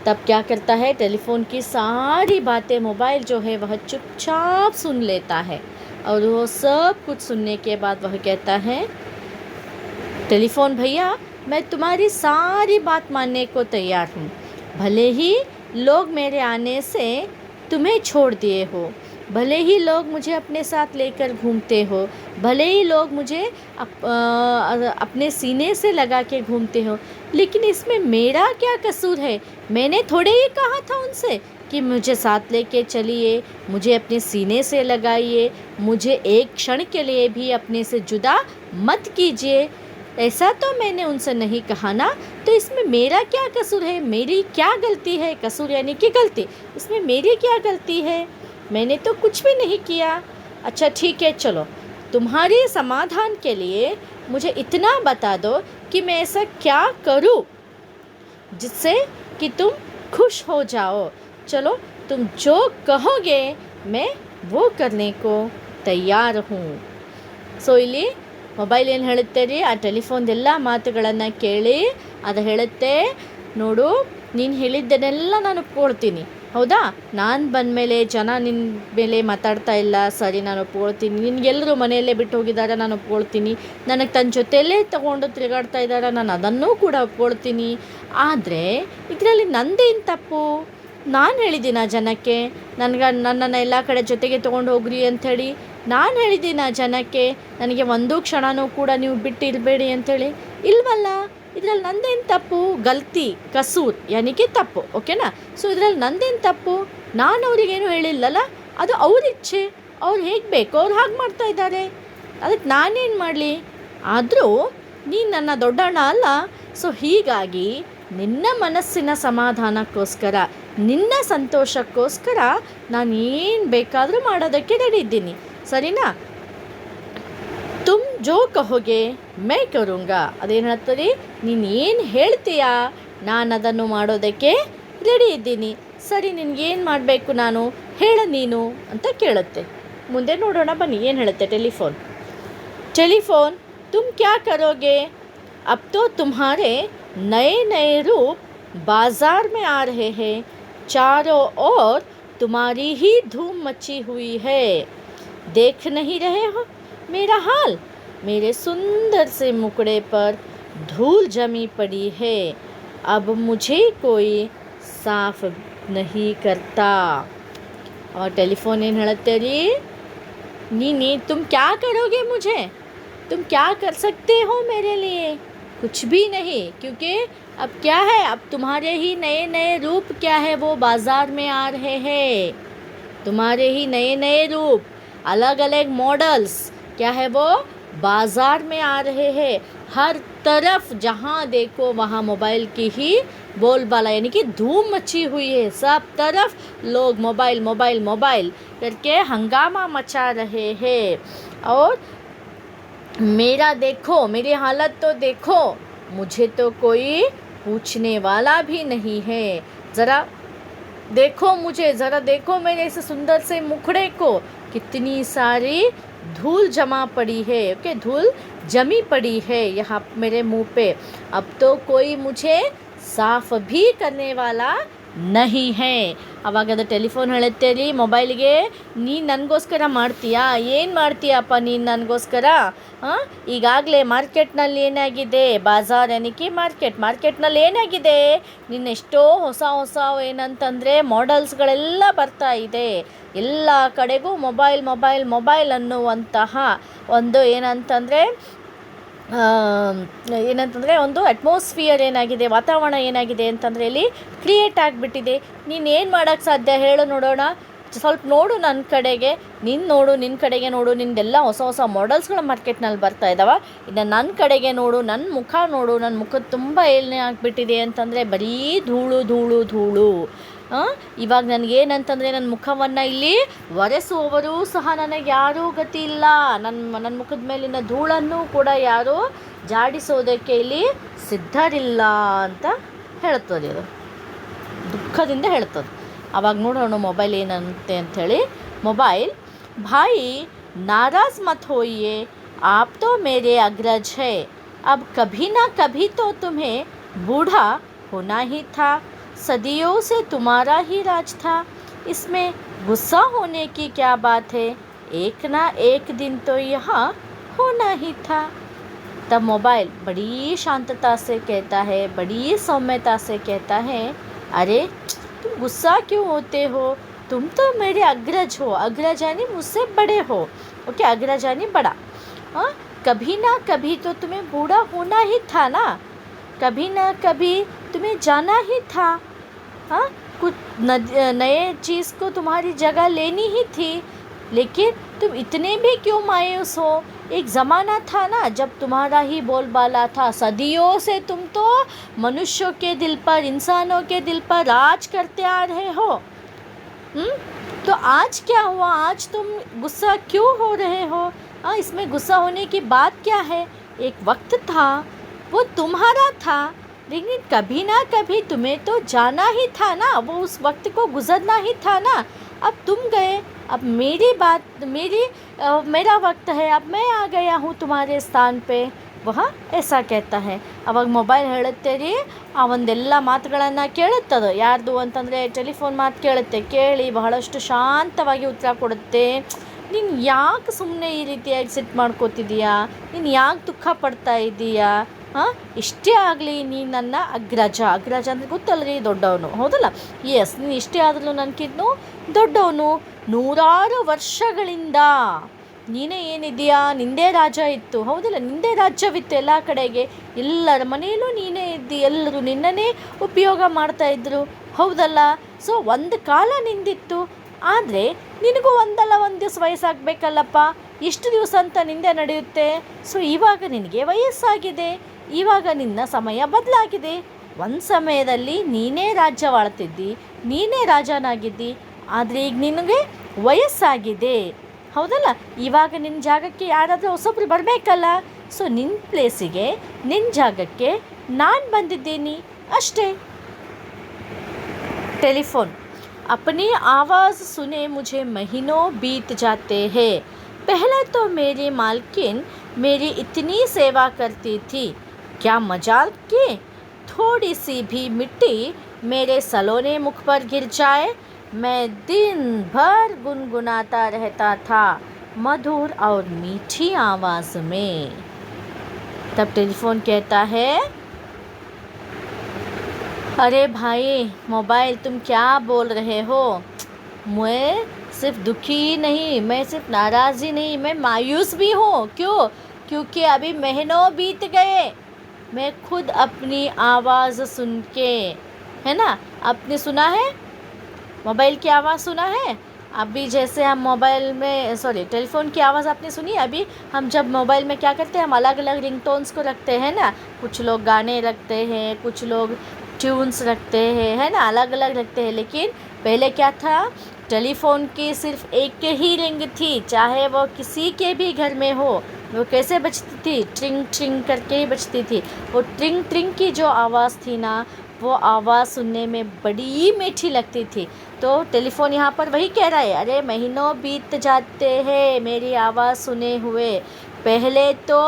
Speaker 1: तब क्या करता है, टेलीफोन की सारी बातें मोबाइल जो है वह चुपचाप सुन लेता है और वो सब कुछ सुनने के बाद वह कहता है, टेलीफोन भैया मैं तुम्हारी सारी बात मानने को तैयार हूँ. भले ही लोग मेरे आने से तुम्हें छोड़ दिए हो, भले ही लोग मुझे अपने साथ लेकर घूमते हो, भले ही लोग मुझे अपने सीने से लगा के घूमते हो, लेकिन इसमें मेरा क्या कसूर है? मैंने थोड़े ही कहा था उनसे कि मुझे साथ लेके चलिए, मुझे अपने सीने से लगाइए, मुझे एक क्षण के लिए भी अपने से जुदा मत कीजिए. ऐसा तो मैंने उनसे नहीं कहा ना, तो इसमें मेरा क्या कसूर है? मेरी क्या गलती है? कसूर यानी कि गलती. इसमें मेरी क्या गलती है? मैंने तो कुछ भी नहीं किया. अच्छा ठीक है, चलो तुम्हारे समाधान के लिए मुझे इतना बता दो कि मैं ऐसा क्या करूं जिससे कि तुम खुश हो जाओ. चलो तुम जो कहोगे मैं वो करने को तैयार हूँ. ಸೊ ಇಲ್ಲಿ ಮೊಬೈಲ್ ಏನು ಹೇಳುತ್ತೆ ರೀ, ಆ ಟೆಲಿಫೋನ್ದೆಲ್ಲ ಮಾತುಗಳನ್ನು ಕೇಳಿ ಅದು ಹೇಳುತ್ತೆ, ನೋಡು ನೀನು ಹೇಳಿದ್ದನ್ನೆಲ್ಲ ನಾನು ಒಪ್ಕೊಳ್ತೀನಿ, ಹೌದಾ, ನಾನು ಬಂದಮೇಲೆ ಜನ ನಿನ್ನ ಮೇಲೆ ಮಾತಾಡ್ತಾ ಇಲ್ಲ, ಸರಿ ನಾನು ಒಪ್ಕೊಳ್ತೀನಿ, ನಿನಗೆಲ್ಲರೂ ಮನೆಯಲ್ಲೇ ಬಿಟ್ಟು ಹೋಗಿದ್ದಾರೆ ನಾನು ಒಪ್ಕೊಳ್ತೀನಿ, ನನಗೆ ತನ್ನ ಜೊತೆಯಲ್ಲೇ ತೊಗೊಂಡು ತಿರುಗಾಡ್ತಾ ಇದ್ದಾರೆ ನಾನು ಅದನ್ನೂ ಕೂಡ ಒಪ್ಕೊಳ್ತೀನಿ. ಆದರೆ ಇದರಲ್ಲಿ ನಂದೇನು ತಪ್ಪು? ನಾನು ಹೇಳಿದ್ದೀನ ಜನಕ್ಕೆ ನನ್ನನ್ನು ಎಲ್ಲ ಕಡೆ ಜೊತೆಗೆ ತೊಗೊಂಡು ಹೋಗ್ರಿ ಅಂಥೇಳಿ? ನಾನು ಹೇಳಿದ್ದೀನ ಜನಕ್ಕೆ ನನಗೆ ಒಂದು ಕ್ಷಣನೂ ಕೂಡ ನೀವು ಬಿಟ್ಟಿರಬೇಡಿ ಅಂಥೇಳಿ? ಇಲ್ವಲ್ಲ. ಇದರಲ್ಲಿ ನಂದೇನು ತಪ್ಪು? ಗಲ್ತಿ, ಕಸೂರ್ ಯಾನಿಗೆ ತಪ್ಪು, ಓಕೆನಾ. ಸೊ ಇದರಲ್ಲಿ ನಂದೇನು ತಪ್ಪು? ನಾನು ಅವರಿಗೇನು ಹೇಳಿಲ್ಲಲ್ಲ, ಅದು ಅವ್ರ ಇಚ್ಛೆ, ಅವ್ರು ಹೇಗೆ ಬೇಕೋ ಅವ್ರು ಹಾಗೆ ಮಾಡ್ತಾ ಇದ್ದಾರೆ, ಅದಕ್ಕೆ ನಾನೇನು ಮಾಡಲಿ? ಆದರೂ ನೀನು ನನ್ನ ದೊಡ್ಡಣ್ಣ ಅಲ್ಲ. ಸೊ ಹೀಗಾಗಿ ನಿನ್ನ ಮನಸ್ಸಿನ ಸಮಾಧಾನಕ್ಕೋಸ್ಕರ, ನಿನ್ನ ಸಂತೋಷಕ್ಕೋಸ್ಕರ ನಾನು ಏನು ಬೇಕಾದರೂ ಮಾಡೋದಕ್ಕೆ ರೆಡಿ ಇದ್ದೀನಿ, ಸರಿನಾ. ತುಮ್ ಜೋ ಕಹೋಗೆ ಮೈ ಕರೂಂಗಾ. ಅದೇನು ಹೇಳ್ತದೆ, ನೀನು ಏನು ಹೇಳ್ತೀಯಾ ನಾನು ಅದನ್ನು ಮಾಡೋದಕ್ಕೆ ರೆಡಿ ಇದ್ದೀನಿ. ಸರಿ, ನಿನಗೇನು ಮಾಡಬೇಕು ನಾನು ಹೇಳ ನೀನು ಅಂತ ಕೇಳುತ್ತೆ. ಮುಂದೆ ನೋಡೋಣ ಬನ್ನಿ ಏನು ಹೇಳುತ್ತೆ ಟೆಲಿಫೋನ್. टेलीफोन तुम क्या करोगे? अब तो तुम्हारे नए नए रूप बाज़ार में आ रहे हैं, चारों ओर तुम्हारी ही धूम मची हुई है. देख नहीं रहे हो मेरा हाल? मेरे सुंदर से मुखड़े पर धूल जमी पड़ी है, अब मुझे कोई साफ नहीं करता. और टेलीफोन इन हेಳುತ್ತೆ ರೀ, नी तुम क्या करोगे? मुझे तुम क्या कर सकते हो मेरे लिए? कुछ भी नहीं, क्योंकि अब क्या है, अब तुम्हारे ही नए नए रूप क्या है वो बाज़ार में आ रहे हैं. तुम्हारे ही नए नए रूप, अलग अलग मॉडल्स क्या है वो बाज़ार में आ रहे हैं. हर तरफ जहाँ देखो वहाँ मोबाइल की ही बोलबाला यानी कि धूम मची हुई है. सब तरफ लोग मोबाइल मोबाइल मोबाइल करके हंगामा मचा रहे हैं. और मेरा देखो, मेरी हालत तो देखो, मुझे तो कोई पूछने वाला भी नहीं है. ज़रा देखो मुझे, ज़रा देखो मेरे इस सुंदर से मुखड़े को, कितनी सारी धूल जमा पड़ी है, ओके, धूल जमी पड़ी है यहाँ मेरे मुंह पे. अब तो कोई मुझे साफ़ भी करने वाला नहीं है. ಅವಾಗದ ಟೆಲಿಫೋನ್ ಹೇಳುತ್ತೆ ರೀ ಮೊಬೈಲ್ಗೆ, ನೀನು ನನಗೋಸ್ಕರ ಮಾಡ್ತೀಯಾ? ಏನು ಮಾಡ್ತೀಯಪ್ಪ ನೀನು ನನಗೋಸ್ಕರ? ಈಗಾಗಲೇ ಮಾರ್ಕೆಟ್ನಲ್ಲಿ ಏನಾಗಿದೆ, ಬಾಜಾರ್ ಏನಕ್ಕೆ ಮಾರ್ಕೆಟ್ನಲ್ಲಿ ಏನಾಗಿದೆ, ನಿನ್ನೆಷ್ಟೋ ಹೊಸ ಹೊಸ ಏನಂತಂದರೆ ಮಾಡೆಲ್ಸ್ಗಳೆಲ್ಲ ಬರ್ತಾ ಇದೆ. ಎಲ್ಲ ಕಡೆಗೂ ಮೊಬೈಲ್ ಮೊಬೈಲ್ ಮೊಬೈಲ್ ಅನ್ನುವಂತಹ ಒಂದು ಏನಂತಂದರೆ ಒಂದು ಅಟ್ಮಾಸ್ಫಿಯರ್ ಏನಾಗಿದೆ, ವಾತಾವರಣ ಏನಾಗಿದೆ ಅಂತಂದರೆ ಇಲ್ಲಿ ಕ್ರಿಯೇಟ್ ಆಗಿಬಿಟ್ಟಿದೆ. ನೀನು ಏನು ಮಾಡೋಕ್ಕೆ ಸಾಧ್ಯ ಹೇಳು ನೋಡೋಣ? ಸ್ವಲ್ಪ ನೋಡು ನನ್ನ ಕಡೆಗೆ, ನೀನು ನೋಡು ನಿನ್ನ ಕಡೆಗೆ ನೋಡು, ನಿಂದೆಲ್ಲ ಹೊಸ ಹೊಸ ಮಾಡೆಲ್ಸ್ಗಳು ಮಾರ್ಕೆಟ್ನಲ್ಲಿ ಬರ್ತಾ ಇದ್ದಾವೆ. ಇನ್ನು ನನ್ನ ಕಡೆಗೆ ನೋಡು, ನನ್ನ ಮುಖ ನೋಡು, ನನ್ನ ಮುಖದ ತುಂಬ ಏಳನೇ ಆಗಿಬಿಟ್ಟಿದೆ ಅಂತಂದರೆ ಬರೀ ಧೂಳು ಧೂಳು ಧೂಳು. ಇವಾಗ ನನಗೇನಂತಂದರೆ ನನ್ನ ಮುಖವನ್ನು ಇಲ್ಲಿ ಒರೆಸುವವರು ಸಹ ನನಗೆ ಯಾರೂ ಗತಿ ಇಲ್ಲ. ನನ್ನ ಮುಖದ ಮೇಲಿನ ಧೂಳನ್ನು ಕೂಡ ಯಾರೂ ಜಾಡಿಸೋದಕ್ಕೆ ಇಲ್ಲಿ ಸಿದ್ಧರಿಲ್ಲ ಅಂತ ಹೇಳ್ತದೆ. ಇದು ದುಃಖದಿಂದ ಹೇಳ್ತದೆ. ಆವಾಗ ನೋಡೋಣ ಮೊಬೈಲ್ ಏನಂತೆ ಅಂಥೇಳಿ. ಮೊಬೈಲ್, भाई नाराज़ मत होइए, आप तो मेरे अग्रज है, अब कभी ना कभी तो तुम्हें बूढ़ा होना ही था, सदियों से तुम्हारा ही राज था, इसमें गुस्सा होने की क्या बात है, एक ना एक दिन तो यहाँ होना ही था. तब मोबाइल बड़ी शांतता से कहता है, बड़ी सौम्यता से कहता है, अरे तुम गुस्सा क्यों होते हो, तुम तो मेरे अग्रज हो. अग्रज यानी मुझसे बड़े हो. ओके, अग्रज यानी बड़ा. कभी ना कभी तो तुम्हें बूढ़ा होना ही था ना, कभी ना कभी तुम्हें जाना ही था. कुछ नए चीज़ को तुम्हारी जगह लेनी ही थी, लेकिन तुम इतने भी क्यों मायूस हो. एक ज़माना था ना जब तुम्हारा ही बोलबाला था, सदियों से तुम तो मनुष्यों के दिल पर, इंसानों के दिल पर राज करते आ रहे हो. तो आज क्या हुआ, आज तुम गुस्सा क्यों हो रहे हो. इसमें गुस्सा होने की बात क्या है. एक वक्त था, वो तुम्हारा था, लेकिन कभी ना कभी तुम्हें तो जाना ही था ना, वो उस वक्त को गुजरना ही था ना. अब तुम गए, अब मेरा वक्त है, अब मैं आ गया हूँ तुम्हारे स्थान पे. वह ऐसा कहता है. ಅವಾಗ ಮೊಬೈಲ್ ಹೇಳುತ್ತೆ ರೀ, ಆ ಒಂದೆಲ್ಲ ಮಾತುಗಳನ್ನು ಕೇಳುತ್ತದು. ಯಾರ್ದು ಅಂತಂದರೆ ಟೆಲಿಫೋನ್ ಮಾತು ಕೇಳುತ್ತೆ. ಕೇಳಿ ಬಹಳಷ್ಟು ಶಾಂತವಾಗಿ ಉತ್ತರ ಕೊಡುತ್ತೆ. ನೀನು ಯಾಕೆ ಸುಮ್ಮನೆ ಈ ರೀತಿಯಾಗಿ ಸಿಟ್ಟು ಮಾಡ್ಕೋತಿದ್ದೀಯಾ, ನೀನು ಯಾಕೆ ದುಃಖ ಪಡ್ತಾ ಇದ್ದೀಯಾ. ಇಷ್ಟೇ ಆಗಲಿ, ನೀನು ನನ್ನ ಅಗ್ರಜ. ಅಗ್ರಜ ಅಂದರೆ ಗೊತ್ತಲ್ಲ ರೀ, ದೊಡ್ಡವನು, ಹೌದಲ್ಲ. ಎಸ್, ನೀನು ಇಷ್ಟೇ ಆದರೂ ನನಗಿನ್ನು ದೊಡ್ಡವನು. ನೂರಾರು ವರ್ಷಗಳಿಂದ ನೀನೇ ಏನಿದೆಯಾ, ನಿಂದೇ ರಾಜ್ಯ ಇತ್ತು, ಹೌದಲ್ಲ, ನಿಂದೇ ರಾಜ್ಯವಿತ್ತು ಎಲ್ಲ ಕಡೆಗೆ, ಎಲ್ಲರ ಮನೆಯಲ್ಲೂ ನೀನೇ ಇದ್ದಿ, ಎಲ್ಲರೂ ನಿನ್ನನ್ನೇ ಉಪಯೋಗ ಮಾಡ್ತಾಯಿದ್ರು, ಹೌದಲ್ಲ. ಸೊ ಒಂದು ಕಾಲ ನಿಂದಿತ್ತು, ಆದರೆ ನಿನಗೂ ಒಂದಲ್ಲ ಒಂದು ದಿವಸ ವಯಸ್ಸಾಗಬೇಕಲ್ಲಪ್ಪ. ಎಷ್ಟು ದಿವಸ ಅಂತ ನಿಂದೆ ನಡೆಯುತ್ತೆ. ಸೊ ಇವಾಗ ನಿನಗೆ ವಯಸ್ಸಾಗಿದೆ, ಇವಾಗ ನಿನ್ನ ಸಮಯ ಬದಲಾಗಿದೆ. ಒಂದು ಸಮಯದಲ್ಲಿ ನೀನೇ ರಾಜ್ಯವಾಳ್ತಿದ್ದಿ, ನೀನೇ ರಾಜನಾಗಿದ್ದಿ, ಆದರೆ ಈಗ ನಿನಗೆ ವಯಸ್ಸಾಗಿದೆ, ಹೌದಲ್ಲ. ಇವಾಗ ನಿನ್ನ ಜಾಗಕ್ಕೆ ಯಾರಾದರೂ ಹೊಸೊಬ್ರು ಬರಬೇಕಲ್ಲ. ಸೊ ನಿನ್ನ ಪ್ಲೇಸಿಗೆ, ನಿನ್ನ ಜಾಗಕ್ಕೆ ನಾನು ಬಂದಿದ್ದೀನಿ ಅಷ್ಟೇ. टेलीफोन, अपनी आवाज़ सुने मुझे महीनों बीत जाते हैं. पहले तो मेरी मालकिन मेरी इतनी सेवा करती थी, क्या मजाल कि थोड़ी सी भी मिट्टी मेरे सलोने मुख पर गिर जाए, मैं दिन भर गुनगुनाता रहता था मधुर और मीठी आवाज़ में. तब टेलीफोन कहता है, अरे भाई मोबाइल, तुम क्या बोल रहे हो. मैं सिर्फ दुखी नहीं, मैं सिर्फ नाराज़ ही नहीं, मैं मायूस भी हूँ. क्यों? क्योंकि अभी महीनों बीत गए, मैं खुद अपनी आवाज़ सुन के, है ना, आपने सुना है मोबाइल की आवाज़ सुना है. अभी जैसे हम मोबाइल में टेलीफोन की आवाज़ आपने सुनी. अभी हम जब मोबाइल में क्या करते हैं, हम अलग अलग रिंगटोन्स को रखते हैं ना. कुछ लोग गाने रखते हैं, कुछ लोग ट्यून्स रखते हैं, है ना, अलग अलग रखते हैं. लेकिन पहले क्या था, टेलीफोन की सिर्फ एक ही रिंग थी, चाहे वो किसी के भी घर में हो. वो कैसे बजती थी, ट्रिंग ट्रिंग करके ही बजती थी. वो ट्रिंग ट्रिंग की जो आवाज़ थी ना, वो आवाज़ सुनने में बड़ी मीठी लगती थी. तो टेलीफोन यहाँ पर वही कह रहा है, अरे महीनों बीत जाते हैं मेरी आवाज़ सुने हुए. पहले तो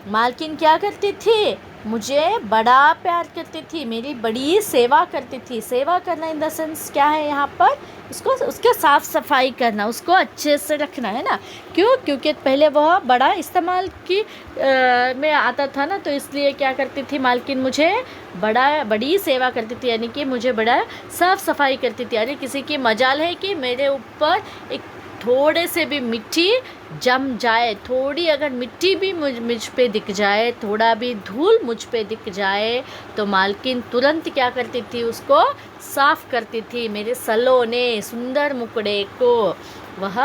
Speaker 1: मालकिन क्या करती थी, मुझे बड़ा प्यार करती थी, मेरी बड़ी सेवा करती थी. सेवा करना इन द सेंस क्या है यहाँ पर, उसके साफ़ सफाई करना, उसको अच्छे से रखना, है ना. क्यों? क्योंकि पहले वह बड़ा इस्तेमाल की में आता था ना, तो इसलिए क्या करती थी मालकिन, मुझे बड़ी सेवा करती थी, यानी कि मुझे बड़ा साफ़ सफाई करती थी. अरे किसी की मजाल है कि मेरे ऊपर एक थोड़े से भी मिट्टी जम जाए, थोड़ी अगर मिट्टी भी मुझ पे दिख जाए, थोड़ा भी धूल मुझ पे दिख जाए, तो मालकिन तुरंत क्या करती थी, उसको साफ करती थी, मेरे सलोने सुंदर मुखड़े को वह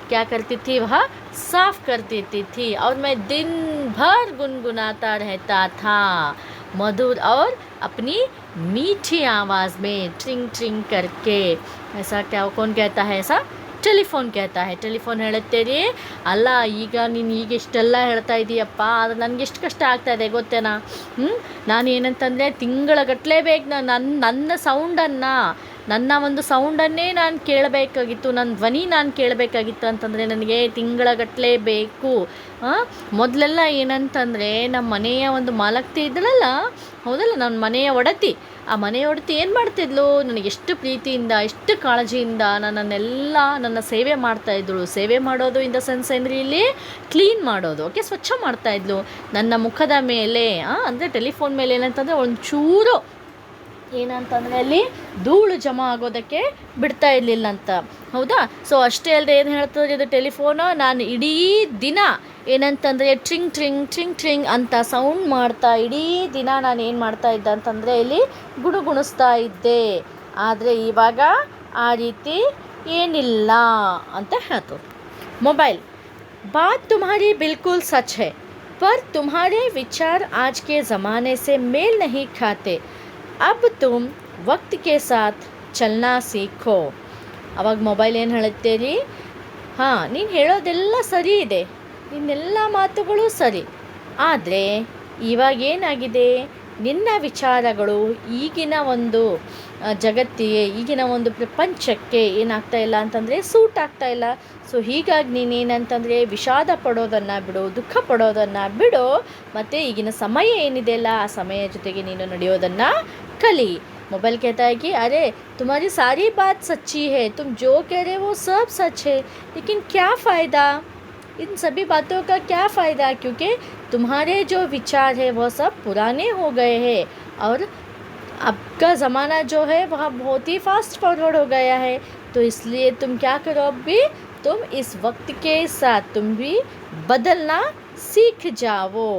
Speaker 1: क्या करती थी, वह साफ कर देती थी। और मैं दिन भर गुनगुनाता रहता था मधुर और अपनी मीठी आवाज़ में ट्रिंग ट्रिंग करके। ऐसा क्या कौन कहता है? ऐसा ಟೆಲಿಫೋನ್ कहता है। ಟೆಲಿಫೋನ್ ಹೇಳುತ್ತೆ ರೀ, ಅಲ್ಲ ಈಗ ನೀನು ಈಗ ಇಷ್ಟೆಲ್ಲ ಹೇಳ್ತಾ ಇದ್ದೀಯಪ್ಪ, ಆದರೆ ನನಗೆಷ್ಟು ಕಷ್ಟ ಆಗ್ತಾಯಿದೆ ಗೊತ್ತೇನಾ? ನಾನು ಏನಂತಂದರೆ ತಿಂಗಳಗಟ್ಟಲೆ ಬೇಕು ನನ್ನ ಸೌಂಡನ್ನು, ನನ್ನ ಒಂದು ಸೌಂಡನ್ನೇ ನಾನು ಕೇಳಬೇಕಾಗಿತ್ತು, ನನ್ನ ಧ್ವನಿ ನಾನು ಕೇಳಬೇಕಾಗಿತ್ತು ಅಂತಂದರೆ ನನಗೆ ತಿಂಗಳಗಟ್ಟಲೆ ಬೇಕು. ಮೊದಲೆಲ್ಲ ಏನಂತಂದರೆ ನಮ್ಮ ಮನೆಯ ಒಂದು ಮಾಲಕ್ತಿ ಇದ್ದಳಲ್ಲ, ಹೌದಲ್ಲ, ನನ್ನ ಮನೆಯ ಒಡತಿ, ಆ ಮನೆಯ ಒಡತಿ ಏನು ಮಾಡ್ತಿದ್ಲು, ನನಗೆ ಎಷ್ಟು ಪ್ರೀತಿಯಿಂದ ಎಷ್ಟು ಕಾಳಜಿಯಿಂದ ನನ್ನ ಸೇವೆ ಮಾಡ್ತಾಯಿದ್ಳು. ಸೇವೆ ಮಾಡೋದು ಇನ್ ದ ಸೆನ್ಸ್ ಅಂದರೆ ಇಲ್ಲಿ ಕ್ಲೀನ್ ಮಾಡೋದು, ಓಕೆ, ಸ್ವಚ್ಛ ಮಾಡ್ತಾಯಿದ್ಲು. ನನ್ನ ಮುಖದ ಮೇಲೆ ಅಂದರೆ ಟೆಲಿಫೋನ್ ಮೇಲೆ ಏನಂತಂದರೆ ಒಂಚೂರು ಏನಂತಂದರೆ ಅಲ್ಲಿ ಧೂಳು ಜಮಾ ಆಗೋದಕ್ಕೆ ಬಿಡ್ತಾ ಇರಲಿಲ್ಲ ಅಂತ, ಹೌದಾ? ಸೊ ಅಷ್ಟೇ ಅಲ್ಲದೆ ಏನು ಹೇಳ್ತದೆ ಇದು ಟೆಲಿಫೋನು, ನಾನು ಇಡೀ ದಿನ ಏನಂತಂದರೆ ಟ್ರಿಂಗ್ ಟ್ರಿಂಗ್ ಟ್ರಿಂಗ್ ಟ್ರಿಂಗ್ ಅಂತ ಸೌಂಡ್ ಮಾಡ್ತಾ ಇಡೀ ದಿನ ನಾನು ಏನು ಮಾಡ್ತಾ ಇದ್ದೆ ಅಂತಂದರೆ ಇಲ್ಲಿ ಗುಣಗುಣಿಸ್ತಾ ಇದ್ದೆ. ಆದರೆ ಇವಾಗ ಆ ರೀತಿ ಏನಿಲ್ಲ ಅಂತ ಹೇಳ್ತದೆ. ಮೊಬೈಲ್ बात तुम्हारी बिल्कुल सच है, पर तुम्हारे विचार आज के ज़माने से मेल नहीं खाते. अब तुम वक्त के साथ चलना सीखो. ಅವಾಗ ಮೊಬೈಲ್ ಏನು ಹೇಳುತ್ತೆ ರೀ, ನೀನು ಹೇಳೋದೆಲ್ಲ ಸರಿ ಇದೆ, ನಿನ್ನೆಲ್ಲ ಮಾತುಗಳು ಸರಿ, ಆದರೆ ಇವಾಗ ಏನಾಗಿದೆ, ನಿನ್ನ ವಿಚಾರಗಳು ಈಗಿನ ಒಂದು ಜಗತ್ತಿಗೆ, ಈಗಿನ ಒಂದು ಪ್ರಪಂಚಕ್ಕೆ ಏನಾಗ್ತಾ ಇಲ್ಲ ಅಂತಂದರೆ ಸೂಟ್ ಆಗ್ತಾ ಇಲ್ಲ. ಸೊ ಹೀಗಾಗಿ ನೀನೇನಂತಂದರೆ ವಿಷಾದ ಪಡೋದನ್ನು ಬಿಡು, ದುಃಖ ಪಡೋದನ್ನು ಬಿಡು, ಮತ್ತು ಈಗಿನ ಸಮಯ ಏನಿದೆಯಲ್ಲ ಆ ಸಮಯ ಜೊತೆಗೆ ನೀನು ನಡೆಯೋದನ್ನು ಕಲಿ. मोबाइल कहता है कि अरे तुम्हारी सारी बात सच्ची है, तुम जो कह रहे हो वो सब सच है, लेकिन क्या फ़ायदा, इन सभी बातों का क्या फ़ायदा, क्योंकि तुम्हारे जो विचार है वह सब पुराने हो गए हैं और अब का ज़माना जो है वह बहुत ही फास्ट फॉरवर्ड हो गया है. तो इसलिए तुम क्या करो, अब भी तुम इस वक्त के साथ तुम भी बदलना सीख जाओ,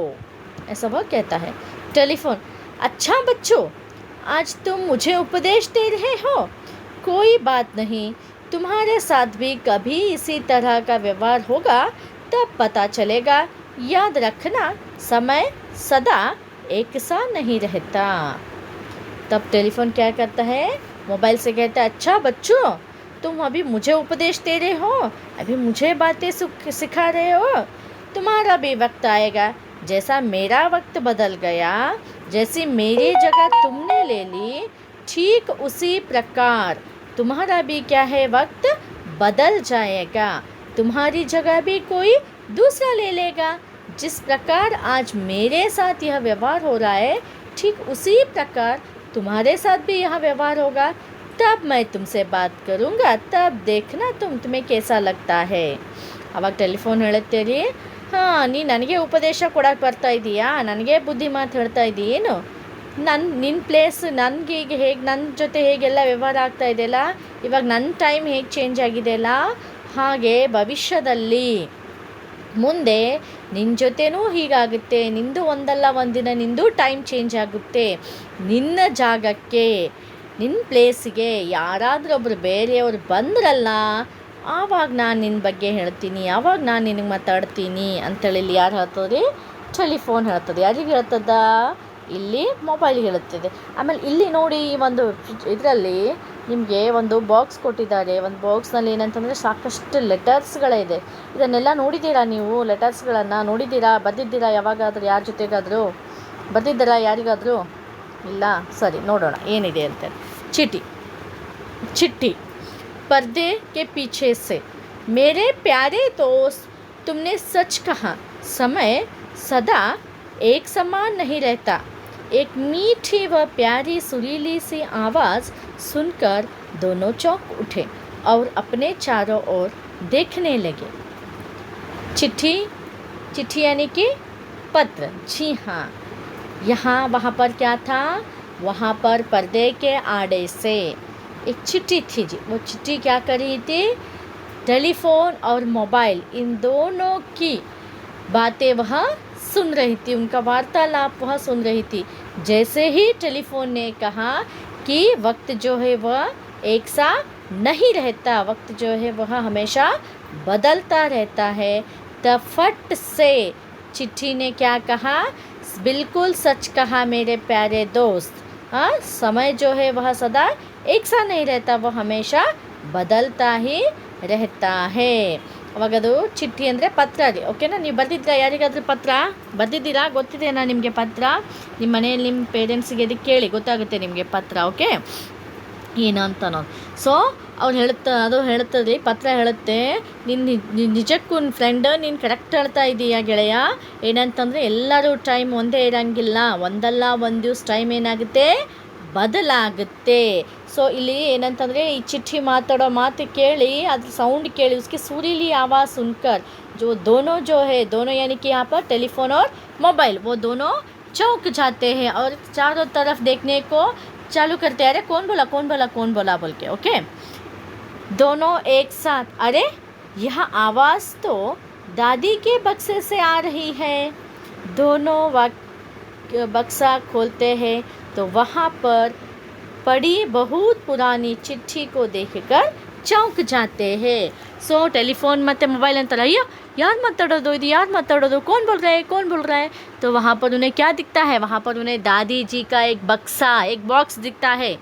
Speaker 1: ऐसा वह कहता है. टेलीफोन अच्छा बच्चों, आज तुम मुझे उपदेश दे रहे हो, कोई बात नहीं, तुम्हारे साथ भी कभी इसी तरह का व्यवहार होगा तब पता चलेगा. याद रखना, समय सदा एक सा नहीं रहता. तब टेलीफोन क्या करता है, मोबाइल से कहता है, अच्छा बच्चों तुम अभी मुझे उपदेश दे रहे हो, अभी मुझे बातें सिखा रहे हो, तुम्हारा भी वक्त आएगा, जैसा मेरा वक्त बदल गया, जैसी मेरी जगह तुमने ले ली, ठीक उसी प्रकार तुम्हारा भी क्या है, वक्त बदल जाएगा, तुम्हारी जगह भी कोई दूसरा ले लेगा. जिस प्रकार आज मेरे साथ यह व्यवहार हो रहा है, ठीक उसी प्रकार तुम्हारे साथ भी यह व्यवहार होगा. तब मैं तुमसे बात करूँगा, तब देखना तुम्हें कैसा लगता है. ಅವಾಗ ಟೆಲಿಫೋನ್ ಹೇಳುತ್ತೆ ರೀ, ನೀ ನನಗೆ ಉಪದೇಶ ಕೊಡೋಕೆ ಬರ್ತಾ ಇದೀಯಾ, ನನಗೆ ಬುದ್ಧಿ ಮಾತು ಹೇಳ್ತಾ ಇದ್ದೀಯೇನು, ನಿನ್ನ ಪ್ಲೇಸ್ ನನಗೆ ಈಗ ಹೇಗೆ ನನ್ನ ಜೊತೆ ಹೇಗೆಲ್ಲ ವ್ಯವಹಾರ ಆಗ್ತಾ ಇದೆಯಲ್ಲ, ಇವಾಗ ನನ್ನ ಟೈಮ್ ಹೇಗೆ ಚೇಂಜ್ ಆಗಿದೆಯಲ್ಲ, ಹಾಗೆ ಭವಿಷ್ಯದಲ್ಲಿ ಮುಂದೆ ನಿನ್ನ ಜೊತೆನೂ ಹೀಗಾಗುತ್ತೆ, ನಿಂದು ಒಂದಲ್ಲ ಒಂದಿನ ನಿಂದು ಟೈಮ್ ಚೇಂಜ್ ಆಗುತ್ತೆ. ನಿನ್ನ ಜಾಗಕ್ಕೆ, ನಿನ್ನ ಪ್ಲೇಸಿಗೆ ಯಾರಾದರೂ ಒಬ್ಬರು ಬೇರೆಯವರು ಬಂದ್ರಲ್ಲ, ಆವಾಗ ನಾನು ನಿನ್ನ ಬಗ್ಗೆ ಹೇಳ್ತೀನಿ, ಆವಾಗ ನಾನು ನಿನಗೆ ಮಾತಾಡ್ತೀನಿ ಅಂತೇಳಿ ಇಲ್ಲಿ ಯಾರು ಹೇಳ್ತದೆ, ಟೆಲಿಫೋನ್ ಹೇಳ್ತದೆ. ಯಾರಿಗೆ ಹೇಳ್ತದ, ಇಲ್ಲಿ ಮೊಬೈಲ್ಗೆ ಹೇಳುತ್ತದೆ. ಆಮೇಲೆ ಇಲ್ಲಿ ನೋಡಿ, ಒಂದು ಇದರಲ್ಲಿ ನಿಮಗೆ ಒಂದು ಬಾಕ್ಸ್ ಕೊಟ್ಟಿದ್ದಾರೆ. ಒಂದು ಬಾಕ್ಸ್ನಲ್ಲಿ ಏನಂತಂದರೆ ಸಾಕಷ್ಟು ಲೆಟರ್ಸ್ಗಳಿದೆ. ಇದನ್ನೆಲ್ಲ ನೋಡಿದ್ದೀರಾ ನೀವು? ಲೆಟರ್ಸ್ಗಳನ್ನು ನೋಡಿದ್ದೀರಾ, ಬರೆದಿದ್ದೀರಾ ಯಾವಾಗಾದರೂ, ಯಾರ ಜೊತೆಗಾದರೂ ಬರೆದಿದ್ದೀರಾ ಯಾರಿಗಾದರೂ? ಇಲ್ಲ, ಸರಿ ನೋಡೋಣ ಏನಿದೆ ಅಂತ. चिट्ठी पर्दे के पीछे से, मेरे प्यारे दोस्त तुमने सच कहा, समय सदा एक समान नहीं रहता. एक मीठी व प्यारी सुरीली सी आवाज़ सुनकर दोनों चौंक उठे और अपने चारों ओर देखने लगे. चिट्ठी यानी कि पत्र. जी हाँ, यहाँ वहाँ पर क्या था, वहाँ पर पर्दे के आड़े से एक चिट्ठी थी जी. वो चिट्ठी क्या कर रही थी, टेलीफोन और मोबाइल इन दोनों की बातें वह सुन रही थी, उनका वार्तालाप वह सुन रही थी. जैसे ही टेलीफोन ने कहा कि वक्त जो है वह एक सा नहीं रहता, वक्त जो है वह हमेशा बदलता रहता है। तब फट से चिट्ठी ने क्या कहा, बिल्कुल सच कहा मेरे प्यारे दोस्त। हाँ, समय जो है वह सदा एक सा नहीं रहता, वह हमेशा बदलता ही रहता है। ಅವಾಗ ಅದು ಚಿಟ್ಟಿ ಅಂದರೆ ಪತ್ರ ರೀ, ಓಕೆನಾ? ನೀವು ಬರ್ದಿದ್ದೀರಾ? ಯಾರಿಗಾದ್ರೂ ಪತ್ರ ಬರ್ದಿದ್ದೀರಾ? ಗೊತ್ತಿದೆಯಾ ನಿಮಗೆ ಪತ್ರ? ನಿಮ್ಮ ಮನೆಯಲ್ಲಿ ನಿಮ್ಮ ಪೇರೆಂಟ್ಸಿಗೆ ಅದಕ್ಕೆ ಕೇಳಿ, ಗೊತ್ತಾಗುತ್ತೆ ನಿಮಗೆ ಪತ್ರ, ಓಕೆ ಏನಂತ ಅನ್ನೋದು. ಸೊ ಅವ್ರು ಹೇಳುತ್ತದೆ, ಪತ್ರ ಹೇಳುತ್ತೆ, ನಿಜಕ್ಕೂ ಫ್ರೆಂಡ್ ನೀನು ಕರೆಕ್ಟ್ ಹೇಳ್ತಾ ಇದ್ದೀಯಾ ಗೆಳೆಯ. ಏನಂತಂದರೆ ಎಲ್ಲರೂ ಟೈಮ್ ಒಂದೇ ಇರೋಂಗಿಲ್ಲ, ಒಂದಲ್ಲ ಒಂದು ದಿವಸ ಟೈಮ್ ಏನಾಗುತ್ತೆ, ಬದಲಾಗುತ್ತೆ. ಸೊ ಇಲ್ಲಿ ಏನಂತಂದರೆ ಈ ಚಿಟ್ಟಿ ಮಾತಾಡೋ ಮಾತು ಕೇಳಿ, ಅದ್ರ ಸೌಂಡ್ ಕೇಳಿ, उसकी सुरीली आवाज़ सुनकर जो है दोनों यानी कि यहाँ पर टेलीफोन और मोबाइल, वो दोनों चौंक जाते हैं और चारों तरफ देखने को चालू करते हैं। अरे कौन बोला बोल के, ओके। दोनों एक साथ, अरे यह आवाज़ तो दादी के बक्से से आ रही है। दोनों बक्सा खोलते हैं तो वहाँ पर पड़ी बहुत पुरानी चिट्ठी को देखकर चौंक जाते हैं। सो टेलीफोन ಮತ್ತು मोबाइल अंतर, अय्यो यार माताडोदो, ಇದು यार माताडोदो, कौन बोल रहा है। तो वहाँ पर उन्हें क्या दिखता है, वहाँ पर उन्हें दादी जी का एक बॉक्स दिखता है,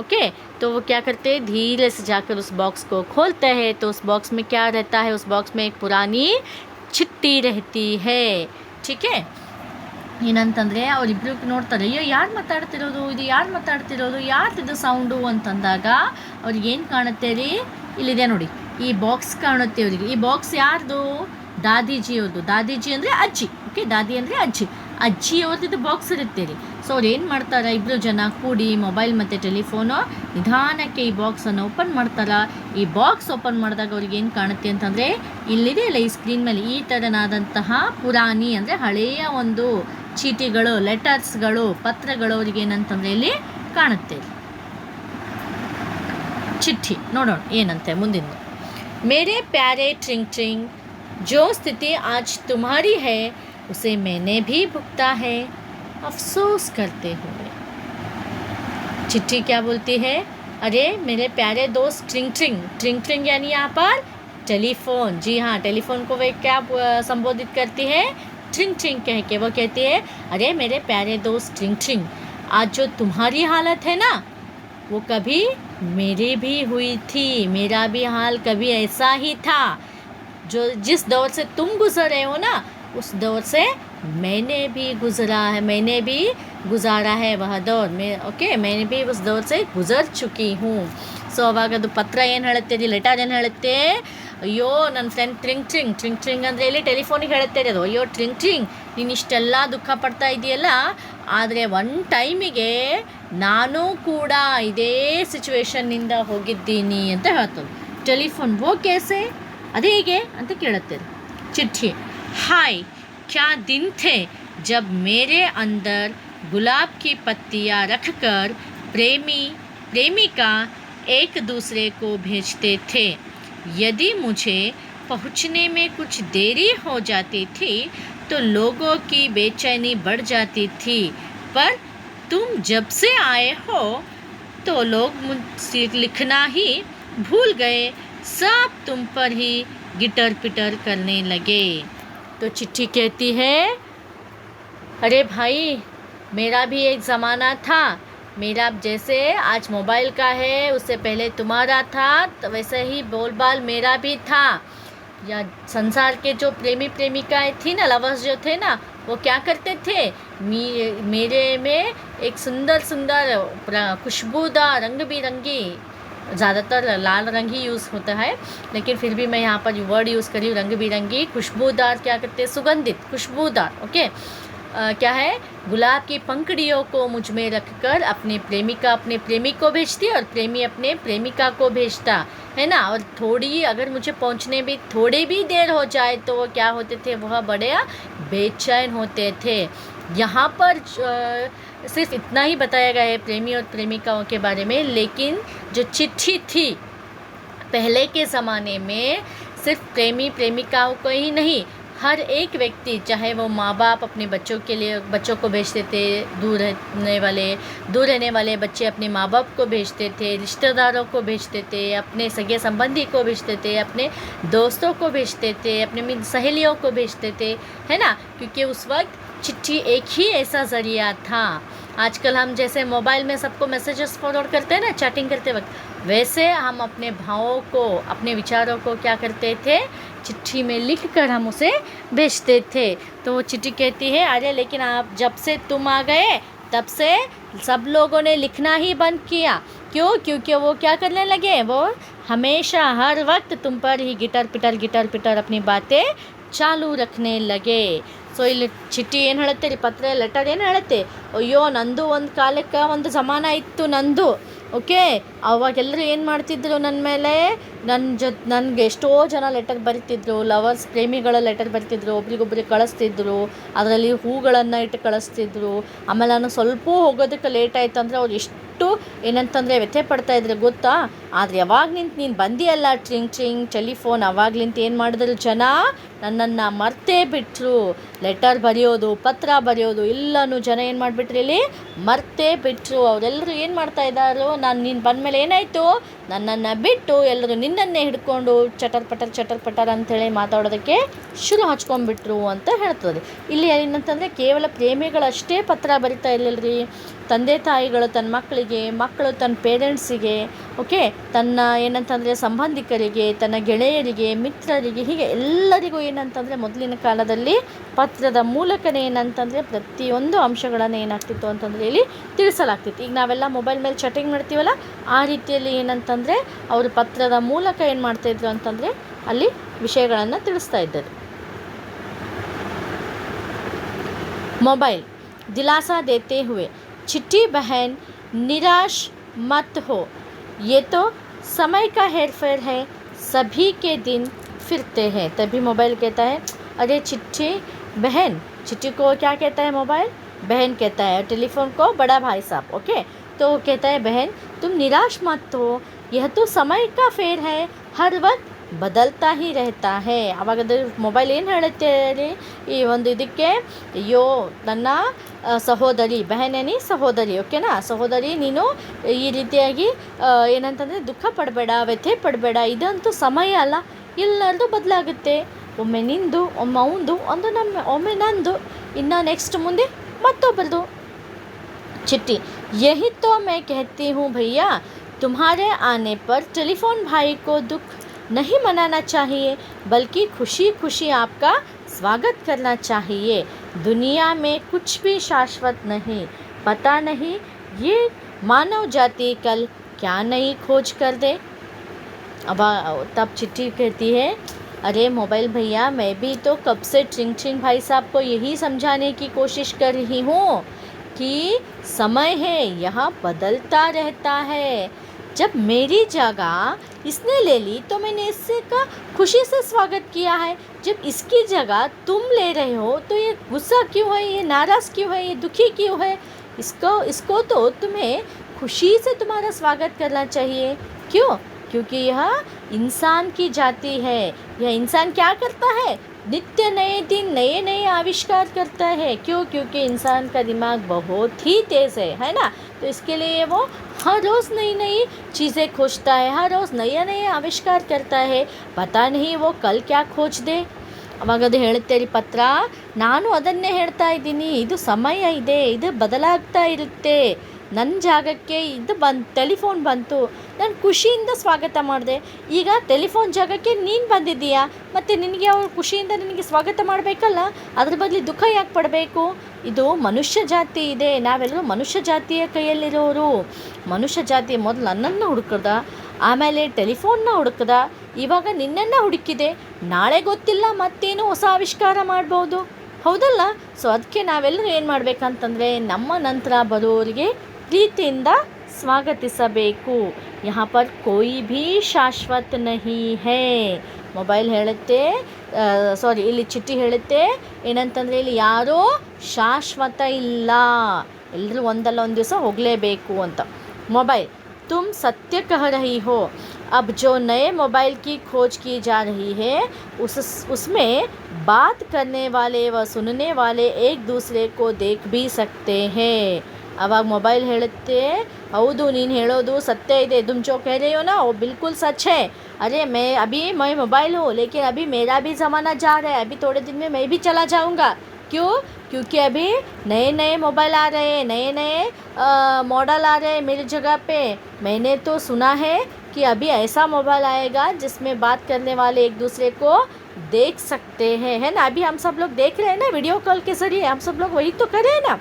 Speaker 1: ओके। तो वो क्या करते हैं, धीरे से जाकर उस बॉक्स को खोलते हैं। तो उस बॉक्स में क्या रहता है, उस बॉक्स में एक पुरानी चिट्ठी रहती है, ठीक है। ಏನಂತಂದರೆ ಅವರಿಬ್ಬರು ನೋಡ್ತಾರೆ, ಅಯ್ಯೋ ಯಾರು ಮಾತಾಡ್ತಿರೋದು, ಯಾರ್ದಿದು ಸೌಂಡು ಅಂತಂದಾಗ ಅವ್ರಿಗೇನು ಕಾಣುತ್ತೆ ರೀ, ಇಲ್ಲಿದೆ ನೋಡಿ, ಈ ಬಾಕ್ಸ್ ಕಾಣುತ್ತೆ ಅವರಿಗೆ. ಈ ಬಾಕ್ಸ್ ಯಾರ್ದು, ದಾದಿಜಿಯವ್ರದ್ದು. ದಾದಿಜಿ ಅಂದರೆ ಅಜ್ಜಿ, ಓಕೆ, ದಾದಿ ಅಂದರೆ ಅಜ್ಜಿಯವ್ರದ್ದು ಬಾಕ್ಸ್ ಇರುತ್ತೆ ರೀ. ಸೊ ಅವ್ರು ಏನು ಮಾಡ್ತಾರೆ, ಇಬ್ಬರು ಜನ ಕೂಡಿ ಮೊಬೈಲ್ ಮತ್ತು ಟೆಲಿಫೋನು ನಿಧಾನಕ್ಕೆ ಈ ಬಾಕ್ಸನ್ನು ಓಪನ್ ಮಾಡ್ತಾರೆ. ಈ ಬಾಕ್ಸ್ ಓಪನ್ ಮಾಡಿದಾಗ ಅವ್ರಿಗೆ ಏನು ಕಾಣುತ್ತೆ ಅಂತಂದರೆ, ಇಲ್ಲಿದೆ ಅಲ್ಲ ಈ ಸ್ಕ್ರೀನ್ ಮೇಲೆ, ಈ ಥರನಾದಂತಹ ಪುರಾಣಿ ಅಂದರೆ ಹಳೆಯ ಒಂದು ಚೀಟಿಗಳು, ಲೆಟರ್ಸ್ಗಳು, ಪತ್ರಗಳು ಅವ್ರಿಗೆ ಏನಂತಂದರೆ ಇಲ್ಲಿ ಕಾಣುತ್ತೆ. ಚಿಟ್ಟಿ ನೋಡೋಣ ಏನಂತೆ ಮುಂದಿನ. ಮೇರೆ ಪ್ಯಾರೆ ट्रिंग ट्रिंग, जो स्थिति आज तुम्हारी है उसे मैंने भी भुगता है अफसोस करते हुए। चिट्ठी क्या बोलती है, अरे मेरे प्यारे दोस्त ट्रिंग ट्रिंग यानी यहाँ पर टेलीफोन, जी हाँ, टेलीफोन को वे क्या संबोधित करती है, ट्रिंग कह के वो कहती है, अरे मेरे प्यारे दोस्त ट्रिंग, आज जो तुम्हारी हालत है ना, वो कभी मेरी भी हुई थी, मेरा भी हाल कभी ऐसा ही था। जो जिस दौर से तुम गुजर रहे हो ना, उस दौर से मैंने भी गुजारा है वह दौर में, ओके, मैंने भी उस दौर से गुजर चुकी हूँ। ಸೊ ಅವಾಗ ಅದು ಪತ್ರ ಏನು ಹೇಳುತ್ತೆ ರೀ, ಲೆಟರ್ ಏನು ಹೇಳುತ್ತೆ, ಅಯ್ಯೋ ನನ್ನ ಫ್ರೆಂಡ್ ಟ್ರಿಂಗ್ ಅಂದರೆ ಇಲ್ಲಿ ಟೆಲಿಫೋನಿಗೆ ಹೇಳುತ್ತೆ ರೀ ಅದು, ಅಯ್ಯೋ ಟ್ರಿಂಗ್ ನೀನು ಇಷ್ಟೆಲ್ಲ ದುಃಖ ಪಡ್ತಾ ಇದೆಯಲ್ಲ, ಆದರೆ ಒನ್ ಟೈಮಿಗೆ ನಾನು ಕೂಡ ಇದೇ ಸಿಚುವೇಶನ್ನಿಂದ ಹೋಗಿದ್ದೀನಿ ಅಂತ ಹೇಳ್ತದೆ. ಟೆಲಿಫೋನ್ ವೋ ಕೇಸೆ, ಅದೇ ಹೇಗೆ ಅಂತ ಕೇಳುತ್ತೆ ಚಿಟ್ಟಿ. हाय क्या दिन थे जब मेरे अंदर गुलाब की पत्तियाँ रखकर प्रेमिका एक दूसरे को भेजते थे। यदि मुझे पहुँचने में कुछ देरी हो जाती थी तो लोगों की बेचैनी बढ़ जाती थी, पर तुम जब से आए हो तो लोग मुझसे लिखना ही भूल गए, सब तुम पर ही गिटर पिटर करने लगे। तो चिट्ठी कहती है, अरे भाई मेरा भी एक ज़माना था, मेरा जैसे आज मोबाइल का है उससे पहले तुम्हारा था, तो वैसे ही बोलबाल मेरा भी था। या संसार के जो प्रेमी प्रेमिकाएँ थी ना, लवर्स जो थे ना, वो क्या करते थे, मेरे में एक सुंदर खुशबूदार रंग बिरंगी, ज़्यादातर लाल रंग ही यूज़ होता है, लेकिन फिर भी मैं यहाँ पर वर्ड यूज़ करी हूँ रंग बिरंगी, खुशबूदार, क्या कहते हैं, सुगंधित, खुशबूदार, ओके। क्या है, गुलाब की पंखड़ियों को मुझ में रखकर अपने प्रेमिका अपने प्रेमी को भेजती और प्रेमी अपने प्रेमिका को भेजता है ना। और थोड़ी अगर मुझे पहुँचने भी थोड़ी भी देर हो जाए तो वो क्या होते थे, वह बड़े बेचैन होते थे। यहाँ पर सिर्फ इतना ही बताया गया है प्रेमी और प्रेमिकाओं के बारे में, लेकिन जो चिट्ठी थी पहले के ज़माने में सिर्फ प्रेमी प्रेमिकाओं को ही नहीं, हर एक व्यक्ति, चाहे वो माँ बाप अपने बच्चों के लिए बच्चों को भेजते थे, दूर रहने वाले बच्चे अपने माँ बाप को भेजते थे, रिश्तेदारों को भेजते थे, अपने सगे संबंधी को भेजते थे, अपने दोस्तों को भेजते थे, अपने सहेलियों को भेजते थे, है ना, क्योंकि उस वक्त चिट्ठी एक ही ऐसा ज़रिया था। आजकल हम जैसे मोबाइल में सबको मैसेजेस फॉरवर्ड करते हैं ना चैटिंग करते वक्त, वैसे हम अपने भावों को, अपने विचारों को क्या करते थे, चिट्ठी में लिख कर हम उसे भेजते थे। तो वो चिट्ठी कहती है, अरे लेकिन आप जब से तुम आ गए तब से सब लोगों ने लिखना ही बंद किया। क्यों? क्योंकि वो क्या करने लगे, वो हमेशा हर वक्त तुम पर ही गिटर पिटर अपनी बातें ಚಾಲು ರಖನೆ ಲಗೆ. ಸೊ ಇಲ್ಲಿ ಚಿಟ್ಟಿ ಏನು ಹೇಳುತ್ತೆ ರೀ, ಪತ್ರ ಲೆಟರ್ ಏನು ಹೇಳುತ್ತೆ, ಅಯ್ಯೋ ನಂದು ಒಂದು ಕಾಲಕ್ಕೆ ಒಂದು ಜಮಾನ ಇತ್ತು ನಂದು, ಓಕೆ, ಅವಾಗೆಲ್ಲರೂ ಏನು ಮಾಡ್ತಿದ್ರು ನನ್ನ ಮೇಲೆ, ನನಗೆ ಎಷ್ಟೋ ಜನ ಲೆಟರ್ ಬರೀತಿದ್ರು, ಲವರ್ಸ್ ಪ್ರೇಮಿಗಳ ಲೆಟರ್ ಬರೀತಿದ್ರು, ಒಬ್ರಿಗೊಬ್ರಿಗೆ ಕಳಿಸ್ತಿದ್ರು, ಅದರಲ್ಲಿ ಹೂಗಳನ್ನು ಇಟ್ಟು ಕಳಿಸ್ತಿದ್ರು. ಆಮೇಲೆ ನಾನು ಸ್ವಲ್ಪ ಹೋಗೋದಕ್ಕೆ ಲೇಟ್ ಆಯಿತು ಅಂದರೆ ಅವ್ರು ಎಷ್ಟು ಏನಂತಂದರೆ ವ್ಯಥೆ ಪಡ್ತಾಯಿದ್ರು ಗೊತ್ತಾ. ಆದರೆ ಯಾವಾಗ ನೀನು ಬಂದಿಯಲ್ಲ ಟ್ರಿಂಗ್ ಟೆಲಿಫೋನ್, ಅವಾಗ್ಲಿಂತ ಏನು ಮಾಡಿದ್ರು ಜನ ನನ್ನನ್ನು ಮರ್ತೇ ಬಿಟ್ಟರು. ಲೆಟರ್ ಬರೆಯೋದು, ಪತ್ರ ಬರೆಯೋದು ಎಲ್ಲನೂ ಜನ ಏನು ಮಾಡಿಬಿಟ್ರು, ಇಲ್ಲಿ ಮರ್ತೇ ಬಿಟ್ಟರು. ಅವರೆಲ್ಲರೂ ಏನು ಮಾಡ್ತಾ ಇದ್ದಾರೋ, ನೀನು ಬಂದಮೇಲೆ ಏನಾಯಿತು, ನನ್ನನ್ನು ಬಿಟ್ಟು ಎಲ್ಲರೂ ನಿನ್ನನ್ನೇ ಹಿಡ್ಕೊಂಡು ಚಟರ್ ಪಟರ್ ಅಂಥೇಳಿ ಮಾತಾಡೋದಕ್ಕೆ ಶುರು ಹಚ್ಕೊಂಡ್ಬಿಟ್ರು ಅಂತ ಹೇಳ್ತದೆ. ಇಲ್ಲಿ ಏನಂತಂದರೆ ಕೇವಲ ಪ್ರೇಮಿಗಳಷ್ಟೇ ಪತ್ರ ಬರಿತಾ ಇರಲಿಲ್ಲರಿ, ತಂದೆ ತಾಯಿಗಳು ತನ್ನ ಮಕ್ಕಳಿಗೆ, ಮಕ್ಕಳು ತನ್ನ ಪೇರೆಂಟ್ಸಿಗೆ, ಓಕೆ, ತನ್ನ ಏನಂತಂದರೆ ಸಂಬಂಧಿಕರಿಗೆ, ತನ್ನ ಗೆಳೆಯರಿಗೆ, ಮಿತ್ರರಿಗೆ, ಹೀಗೆ ಎಲ್ಲರಿಗೂ ಏನಂತಂದರೆ ಮೊದಲಿನ ಕಾಲದಲ್ಲಿ ಪತ್ರದ ಮೂಲಕನೇ ಏನಂತಂದರೆ ಪ್ರತಿಯೊಂದು ಅಂಶಗಳನ್ನು ಏನಾಗ್ತಿತ್ತು ಅಂತಂದರೆ ಇಲ್ಲಿ ತಿಳಿಸಲಾಗ್ತಿತ್ತು. ಈಗ ನಾವೆಲ್ಲ ಮೊಬೈಲ್ ಮೇಲೆ ಚಾಟಿಂಗ್ ಮಾಡ್ತೀವಲ್ಲ, ಆ ರೀತಿಯಲ್ಲಿ ಏನಂತಂದರೆ ಅವರು ಪತ್ರದ ಮೂಲಕ ಏನು ಮಾಡ್ತಾಯಿದ್ರು ಅಂತಂದರೆ ಅಲ್ಲಿ ವಿಷಯಗಳನ್ನು ತಿಳಿಸ್ತಾ ಇದ್ದರು. ಮೊಬೈಲ್ दिलासा देते हुए, चिट्ठी बहन निराश मत हो, ये तो समय का हेरफेर है, सभी के दिन फिरते हैं. तभी मोबाइल कहता है, अरे चिट्ठी बहन, चिट्ठी को क्या कहता है मोबाइल, बहन कहता है, टेलीफोन को बड़ा भाई साहब, ओके. तो कहता है बहन तुम निराश मत हो, यह तो समय का फेर है, हर वक्त ಬದಲ್ತಾ ಹಿ रहता है. ಆವಾಗದು ಮೊಬೈಲ್ ಏನು ಹೇಳುತ್ತೆ ರೀ ಈ ಒಂದು ಇದಕ್ಕೆ, ಅಯ್ಯೋ ನನ್ನ ಸಹೋದರಿ, ಬೆಹನೇನಿ ಸಹೋದರಿ, ಓಕೆನಾ, ಸಹೋದರಿ ನೀನು ಈ ರೀತಿಯಾಗಿ ಏನಂತಂದರೆ ದುಃಖ ಪಡಬೇಡ, ವ್ಯಥೆ ಪಡಬೇಡ, ಇದಂತೂ ಸಮಯ ಅಲ್ಲ, ಎಲ್ಲರದು ಬದಲಾಗುತ್ತೆ. ಒಮ್ಮೆ ನಿಂದು, ಒಮ್ಮೆ ಅವಂದು, ಒಮ್ಮೆ ನಂದು, ಇನ್ನು ನೆಕ್ಸ್ಟ್ ಮುಂದೆ ಮತ್ತೊಬ್ಬರದು. चिट्ठी, यही तो मैं कहती हूँ भैया, तुम्हारे आने पर टेलीफोन भाई को दुख नहीं मनाना चाहिए, बल्कि खुशी खुशी आपका स्वागत करना चाहिए. दुनिया में कुछ भी शाश्वत नहीं, पता नहीं ये मानव जाति कल क्या नई खोज कर दे. अब तब चिट्ठी कहती है, अरे मोबाइल भैया, मैं भी तो कब से ट्रिंग भाई साहब को यही समझाने की कोशिश कर रही हूँ कि समय है, यह बदलता रहता है. जब मेरी जगह इसने ले ली तो मैंने इसका खुशी से स्वागत किया है. जब इसकी जगह तुम ले रहे हो तो ये गुस्सा क्यों है, ये नाराज़ क्यों है, ये दुखी क्यों है. इसको तो तुम्हें खुशी से तुम्हारा स्वागत करना चाहिए. क्यों? क्योंकि यह इंसान की जाति है. यह इंसान क्या करता है, नित्य नए दिन नए नए आविष्कार करता है. क्यों? क्योंकि इंसान का दिमाग बहुत ही तेज़ है ना. तो इसके लिए वो हर रोज़ नई नई चीज़ें खोजता है, हर रोज़ नए नए आविष्कार करता है. पता नहीं वो कल क्या खोज दे. ಅವಾಗದು ಹೇಳುತ್ತೆ ರೀ ಪತ್ರ, ನಾನು ಅದನ್ನೇ ಹೇಳ್ತಾ ಇದ್ದೀನಿ, ಇದು ಸಮಯ ಇದೆ, ಇದು ಬದಲಾಗ್ತಾ ಇರುತ್ತೆ. ನನ್ನ ಜಾಗಕ್ಕೆ ಇದು ಟೆಲಿಫೋನ್ ಬಂತು, ನಾನು ಖುಷಿಯಿಂದ ಸ್ವಾಗತ ಮಾಡಿದೆ. ಈಗ ಟೆಲಿಫೋನ್ ಜಾಗಕ್ಕೆ ನೀನು ಬಂದಿದ್ದೀಯಾ, ಮತ್ತು ನಿನಗೆ ಅವ್ರು ಖುಷಿಯಿಂದ ನಿನಗೆ ಸ್ವಾಗತ ಮಾಡಬೇಕಲ್ಲ, ಅದ್ರ ಬದಲು ದುಃಖ ಯಾಕೆ ಪಡಬೇಕು. ಇದು ಮನುಷ್ಯ ಜಾತಿ ಇದೆ, ನಾವೆಲ್ಲರೂ ಮನುಷ್ಯ ಜಾತಿಯ ಕೈಯಲ್ಲಿರೋರು. ಮನುಷ್ಯ ಜಾತಿ ಮೊದಲು ನನ್ನನ್ನು ಹುಡುಕದ, ಆಮೇಲೆ ಟೆಲಿಫೋನ್ನ ಹುಡುಕದ, ಇವಾಗ ನಿನ್ನನ್ನು ಹುಡುಕಿದೆ, ನಾಳೆ ಗೊತ್ತಿಲ್ಲ ಮತ್ತೇನು ಹೊಸ ಆವಿಷ್ಕಾರ ಮಾಡ್ಬೋದು, ಹೌದಲ್ಲ. ಸೊ ಅದಕ್ಕೆ ನಾವೆಲ್ಲರೂ ಏನು ಮಾಡಬೇಕಂತಂದರೆ ನಮ್ಮ ನಂತರ ಬರೋರಿಗೆ ಪ್ರೀತಿಯಿಂದ ಸ್ವಾಗತಿಸಬೇಕು. यहाँ पर कोई भी ಶಾಶ್ವತ नहीं है. ಮೊಬೈಲ್ ಹೇಳುತ್ತೆ, ಇಲ್ಲಿ ಚಿಟ್ಟಿ ಹೇಳುತ್ತೆ ಏನಂತಂದರೆ ಇಲ್ಲಿ ಯಾರೂ ಶಾಶ್ವತ ಇಲ್ಲ, ಎಲ್ಲರೂ ಒಂದಲ್ಲ ಒಂದು ದಿವಸ ಹೋಗಲೇಬೇಕು ಅಂತ. ಮೊಬೈಲ್, तुम सत्य कह रही हो, अब जो नए मोबाइल की खोज की जा रही है उसमें बात करने वाले व सुनने वाले एक दूसरे को देख भी सकते हैं। आवाग मोबाइल ಹೇಳುತ್ತೆ ಹೌದು ನೀನು ಹೇಳೋದು सत्य ಇದೆ, तुम जो कह रही हो ना वो बिल्कुल सच है। अरे मैं मोबाइल हूँ, लेकिन अभी मेरा भी ज़माना जा रहा है, अभी थोड़े दिन में मैं भी चला जाऊँगा। क्यों? क्योंकि अभी नए नए मोबाइल आ रहे हैं, नए नए मॉडल आ रहे हैं मेरी जगह पे। मैंने तो सुना है कि अभी ऐसा मोबाइल आएगा जिसमें बात करने वाले एक दूसरे को देख सकते हैं, है ना। अभी हम सब लोग देख रहे हैं ना वीडियो कॉल के ज़रिए, हम सब लोग वही तो कर रहे हैं ना।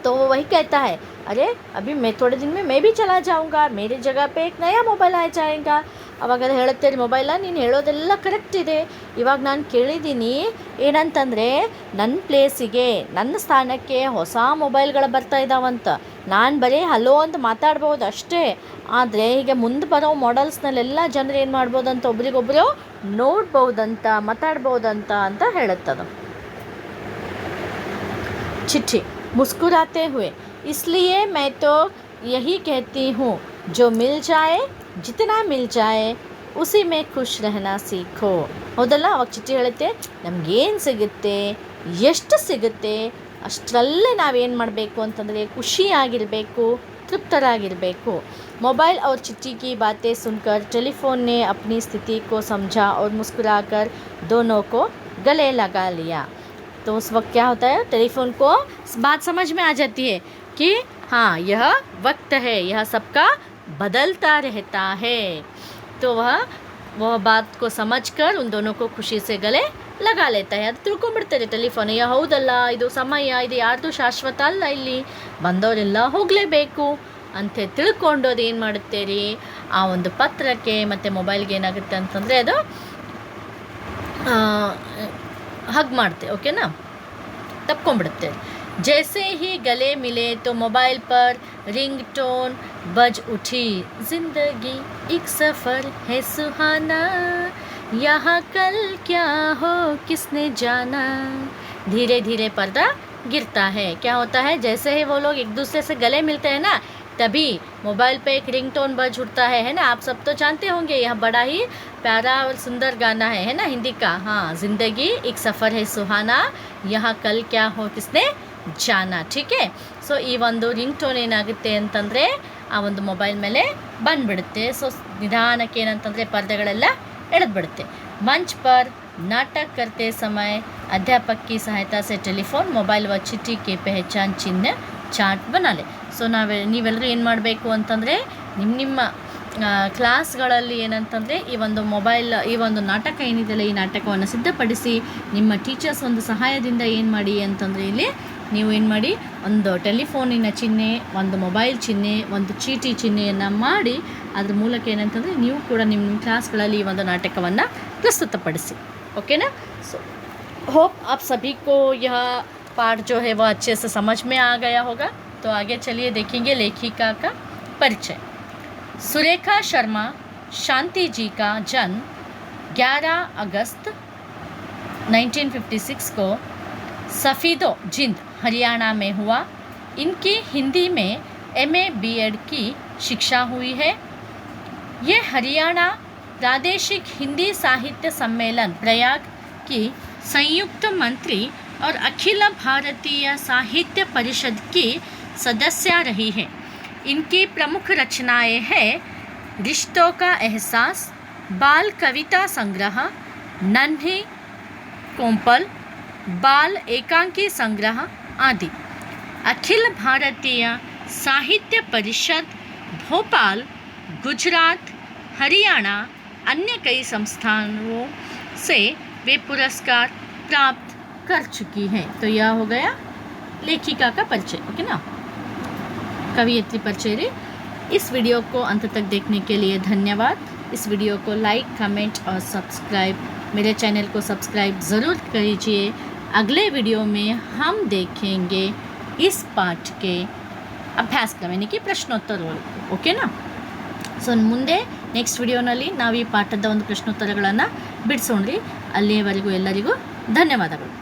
Speaker 1: तो वो वही कहता है, अरे अभी मैं थोड़े दिन में मैं भी चला जाऊँगा, मेरी जगह पे एक नया मोबाइल आ जाएगा। ಅವಾಗ ಅದು ಹೇಳುತ್ತೆ, ಮೊಬೈಲ ನೀನು ಹೇಳೋದೆಲ್ಲ ಕರೆಕ್ಟ್ ಇದೆ, ಇವಾಗ ನಾನು ಕೇಳಿದ್ದೀನಿ ಏನಂತಂದರೆ ನನ್ನ ಪ್ಲೇಸಿಗೆ ನನ್ನ ಸ್ಥಾನಕ್ಕೆ ಹೊಸ ಮೊಬೈಲ್ಗಳು ಬರ್ತಾ ಇದ್ದಾವಂತ। ನಾನು ಬರೀ ಹಲೋ ಅಂತ ಮಾತಾಡ್ಬೋದು ಅಷ್ಟೇ, ಆದರೆ ಈಗ ಮುಂದೆ ಬರೋ ಮಾಡೆಲ್ಸ್ನಲ್ಲೆಲ್ಲ ಜನರು ಏನು ಮಾಡ್ಬೋದಂತ ಒಬ್ರಿಗೊಬ್ಬರು ನೋಡ್ಬೋದಂತ, ಮಾತಾಡ್ಬೋದಂತ ಅಂತ ಹೇಳುತ್ತದು। चिट्ठी मुस्कुराते हुए, इसलिए मैं तो यही कहती हूँ, जो मिल जाए जितना मिल जाए उसी में खुश रहना सीखो। ಹೌದಲ್ಲ, ಅವಾಗ ಚಿಟ್ಟಿ ಹೇಳುತ್ತೆ, ನಮಗೇನು ಸಿಗುತ್ತೆ, ಎಷ್ಟು ಸಿಗುತ್ತೆ ಅಷ್ಟರಲ್ಲೇ ನಾವೇನು ಮಾಡಬೇಕು ಅಂತಂದರೆ ಖುಷಿಯಾಗಿರಬೇಕು, तृप्तरागिरಬೇಕು। मोबाइल और चिट्ठी की बातें सुनकर टेलीफोन ने अपनी स्थिति को समझा और मुस्कुराकर दोनों को गले लगा लिया। तो उस वक्त क्या होता है, टेलीफोन को बात समझ में आ जाती है कि हाँ यह वक्त है, यह सबका बदलता रहता है। तो वह बात को समझकर उन दोनों को खुशी से गले लगा लेता है। ಅದು ತಿಳ್ಕೊಂಡ್ಬಿಡ್ತಾರೆ ಟೆಲಿಫೋನ್, ಹೌದಲ್ಲ ಇದು ಸಮಯ, ಇದು ಯಾರ್ದು ಶಾಶ್ವತ ಅಲ್ಲ, ಇಲ್ಲಿ ಬಂದವರೆಲ್ಲ ಹೋಗಲೇಬೇಕು ಅಂತ ತಿಳ್ಕೊಂಡು ಅದು ಏನು ಮಾಡುತ್ತೆ ರೀ, ಆ ಒಂದು ಪತ್ರಕ್ಕೆ ಮತ್ತು ಮೊಬೈಲ್ಗೆ ಏನಾಗುತ್ತೆ ಅಂತಂದರೆ ಅದು ಹಗ್ ಮಾಡ್ತೆ, ಓಕೆನಾ, ತಪ್ಕೊಂಡ್ಬಿಡುತ್ತೆ। जैसे ही गले मिले तो मोबाइल पर रिंगटोन बज उठी, जिंदगी एक सफ़र है सुहाना, यहाँ कल क्या हो किसने जाना। धीरे धीरे पर्दा गिरता है। क्या होता है, जैसे ही वो लोग एक दूसरे से गले मिलते हैं ना, तभी मोबाइल पे एक रिंगटोन बज उठता है ना। आप सब तो जानते होंगे, यह बड़ा ही प्यारा और सुंदर गाना है ना हिंदी का। हाँ, ज़िंदगी एक सफ़र है सुहाना, यहाँ कल क्या हो किसने ಜಾನಾ, ठीक है। ಸೊ ಈ ಒಂದು ರಿಂಗ್ ಟೋನ್ ಏನಾಗುತ್ತೆ ಅಂತಂದರೆ ಆ ಒಂದು ಮೊಬೈಲ್ ಮೇಲೆ ಬಂದುಬಿಡುತ್ತೆ। ಸೊ ನಿಧಾನಕ್ಕೆ ಏನಂತಂದರೆ ಪರ್ದೆಗಳೆಲ್ಲ ಎಳೆದ್ಬಿಡುತ್ತೆ। ಮಂಚ್ ಪರ್ नाटक करते समय अध्यापक की सहायता से टेलीफोन मोबाइल व चिट्ठी के पहचान चिन्ह ಚಾರ್ಟ್ ಬना ले। ಸೊ ನೀವೆಲ್ಲರೂ ಏನು ಮಾಡಬೇಕು ಅಂತಂದರೆ ನಿಮ್ಮ ಕ್ಲಾಸ್ಗಳಲ್ಲಿ ಏನಂತಂದರೆ ಈ ಒಂದು ಮೊಬೈಲ್, ಈ ಒಂದು ನಾಟಕ ಏನಿದೆಯಲ್ಲ, ಈ ನಾಟಕವನ್ನು ಸಿದ್ಧಪಡಿಸಿ ನಿಮ್ಮ ಟೀಚರ್ಸ್ ಒಂದು ಸಹಾಯದಿಂದ ಏನು ಮಾಡಿ ಅಂತಂದರೆ ಇಲ್ಲಿ ನೀವು ಏನು ಮಾಡಿ, ಒಂದು ಟೆಲಿಫೋನಿನ ಚಿಹ್ನೆ, ಒಂದು ಮೊಬೈಲ್ ಚಿಹ್ನೆ, ಒಂದು ಚೀಟಿ ಚಿಹ್ನೆಯನ್ನು ಮಾಡಿ ಅದ್ರ ಮೂಲಕ ಏನಂತಂದರೆ ನೀವು ಕೂಡ ನಿಮ್ಮ ಕ್ಲಾಸ್ಗಳಲ್ಲಿ ಈ ಒಂದು ನಾಟಕವನ್ನು ಪ್ರಸ್ತುತಪಡಿಸಿ, ओकेना। सो होप आप सभी को यह पाठ जो है वह अच्छे से समझ में आ गया होगा। तो आगे चलिए देखेंगे लेखिका का परिचय। सुरेखा शर्मा शांति जी का जन्म 11 अगस्त 1956 को सफ़ीदो जिंद हरियाणा में हुआ। इनकी हिंदी में MA BEd की शिक्षा हुई है। ये हरियाणा प्रादेशिक हिंदी साहित्य सम्मेलन प्रयाग की संयुक्त मंत्री और अखिल भारतीय साहित्य परिषद की सदस्य रही है। इनकी प्रमुख रचनाएं हैं रिश्तों का एहसास, बाल कविता संग्रह, नन्ही कोंपल, बाल एकांकी संग्रह आदि। अखिल भारतीय साहित्य परिषद भोपाल, गुजरात, हरियाणा अन्य कई संस्थानों से वे पुरस्कार प्राप्त कर चुकी हैं। तो यह हो गया लेखिका का परिचय, ओके ना, कवियत्री परिचय रे। इस वीडियो को अंत तक देखने के लिए धन्यवाद। इस वीडियो को लाइक, कमेंट और सब्सक्राइब, मेरे चैनल को सब्सक्राइब ज़रूर कीजिए। अगले वीडियो में हम देखेंगे इस पाठ के अभ्यास क्रम यानी कि प्रश्नोत्तरಗಳು, ಓಕೆನಾ। ಸೊ ಮುಂದೆ ನೆಕ್ಸ್ಟ್ ವಿಡಿಯೋನಲ್ಲಿ ನಾವು ಈ ಪಾಠದ ಒಂದು ಪ್ರಶ್ನೋತ್ತರಗಳನ್ನು ಬಿಡಿಸೋಣ್ರಿ। ಅಲ್ಲಿಯವರೆಗೂ ಎಲ್ಲರಿಗೂ ಧನ್ಯವಾದಗಳು।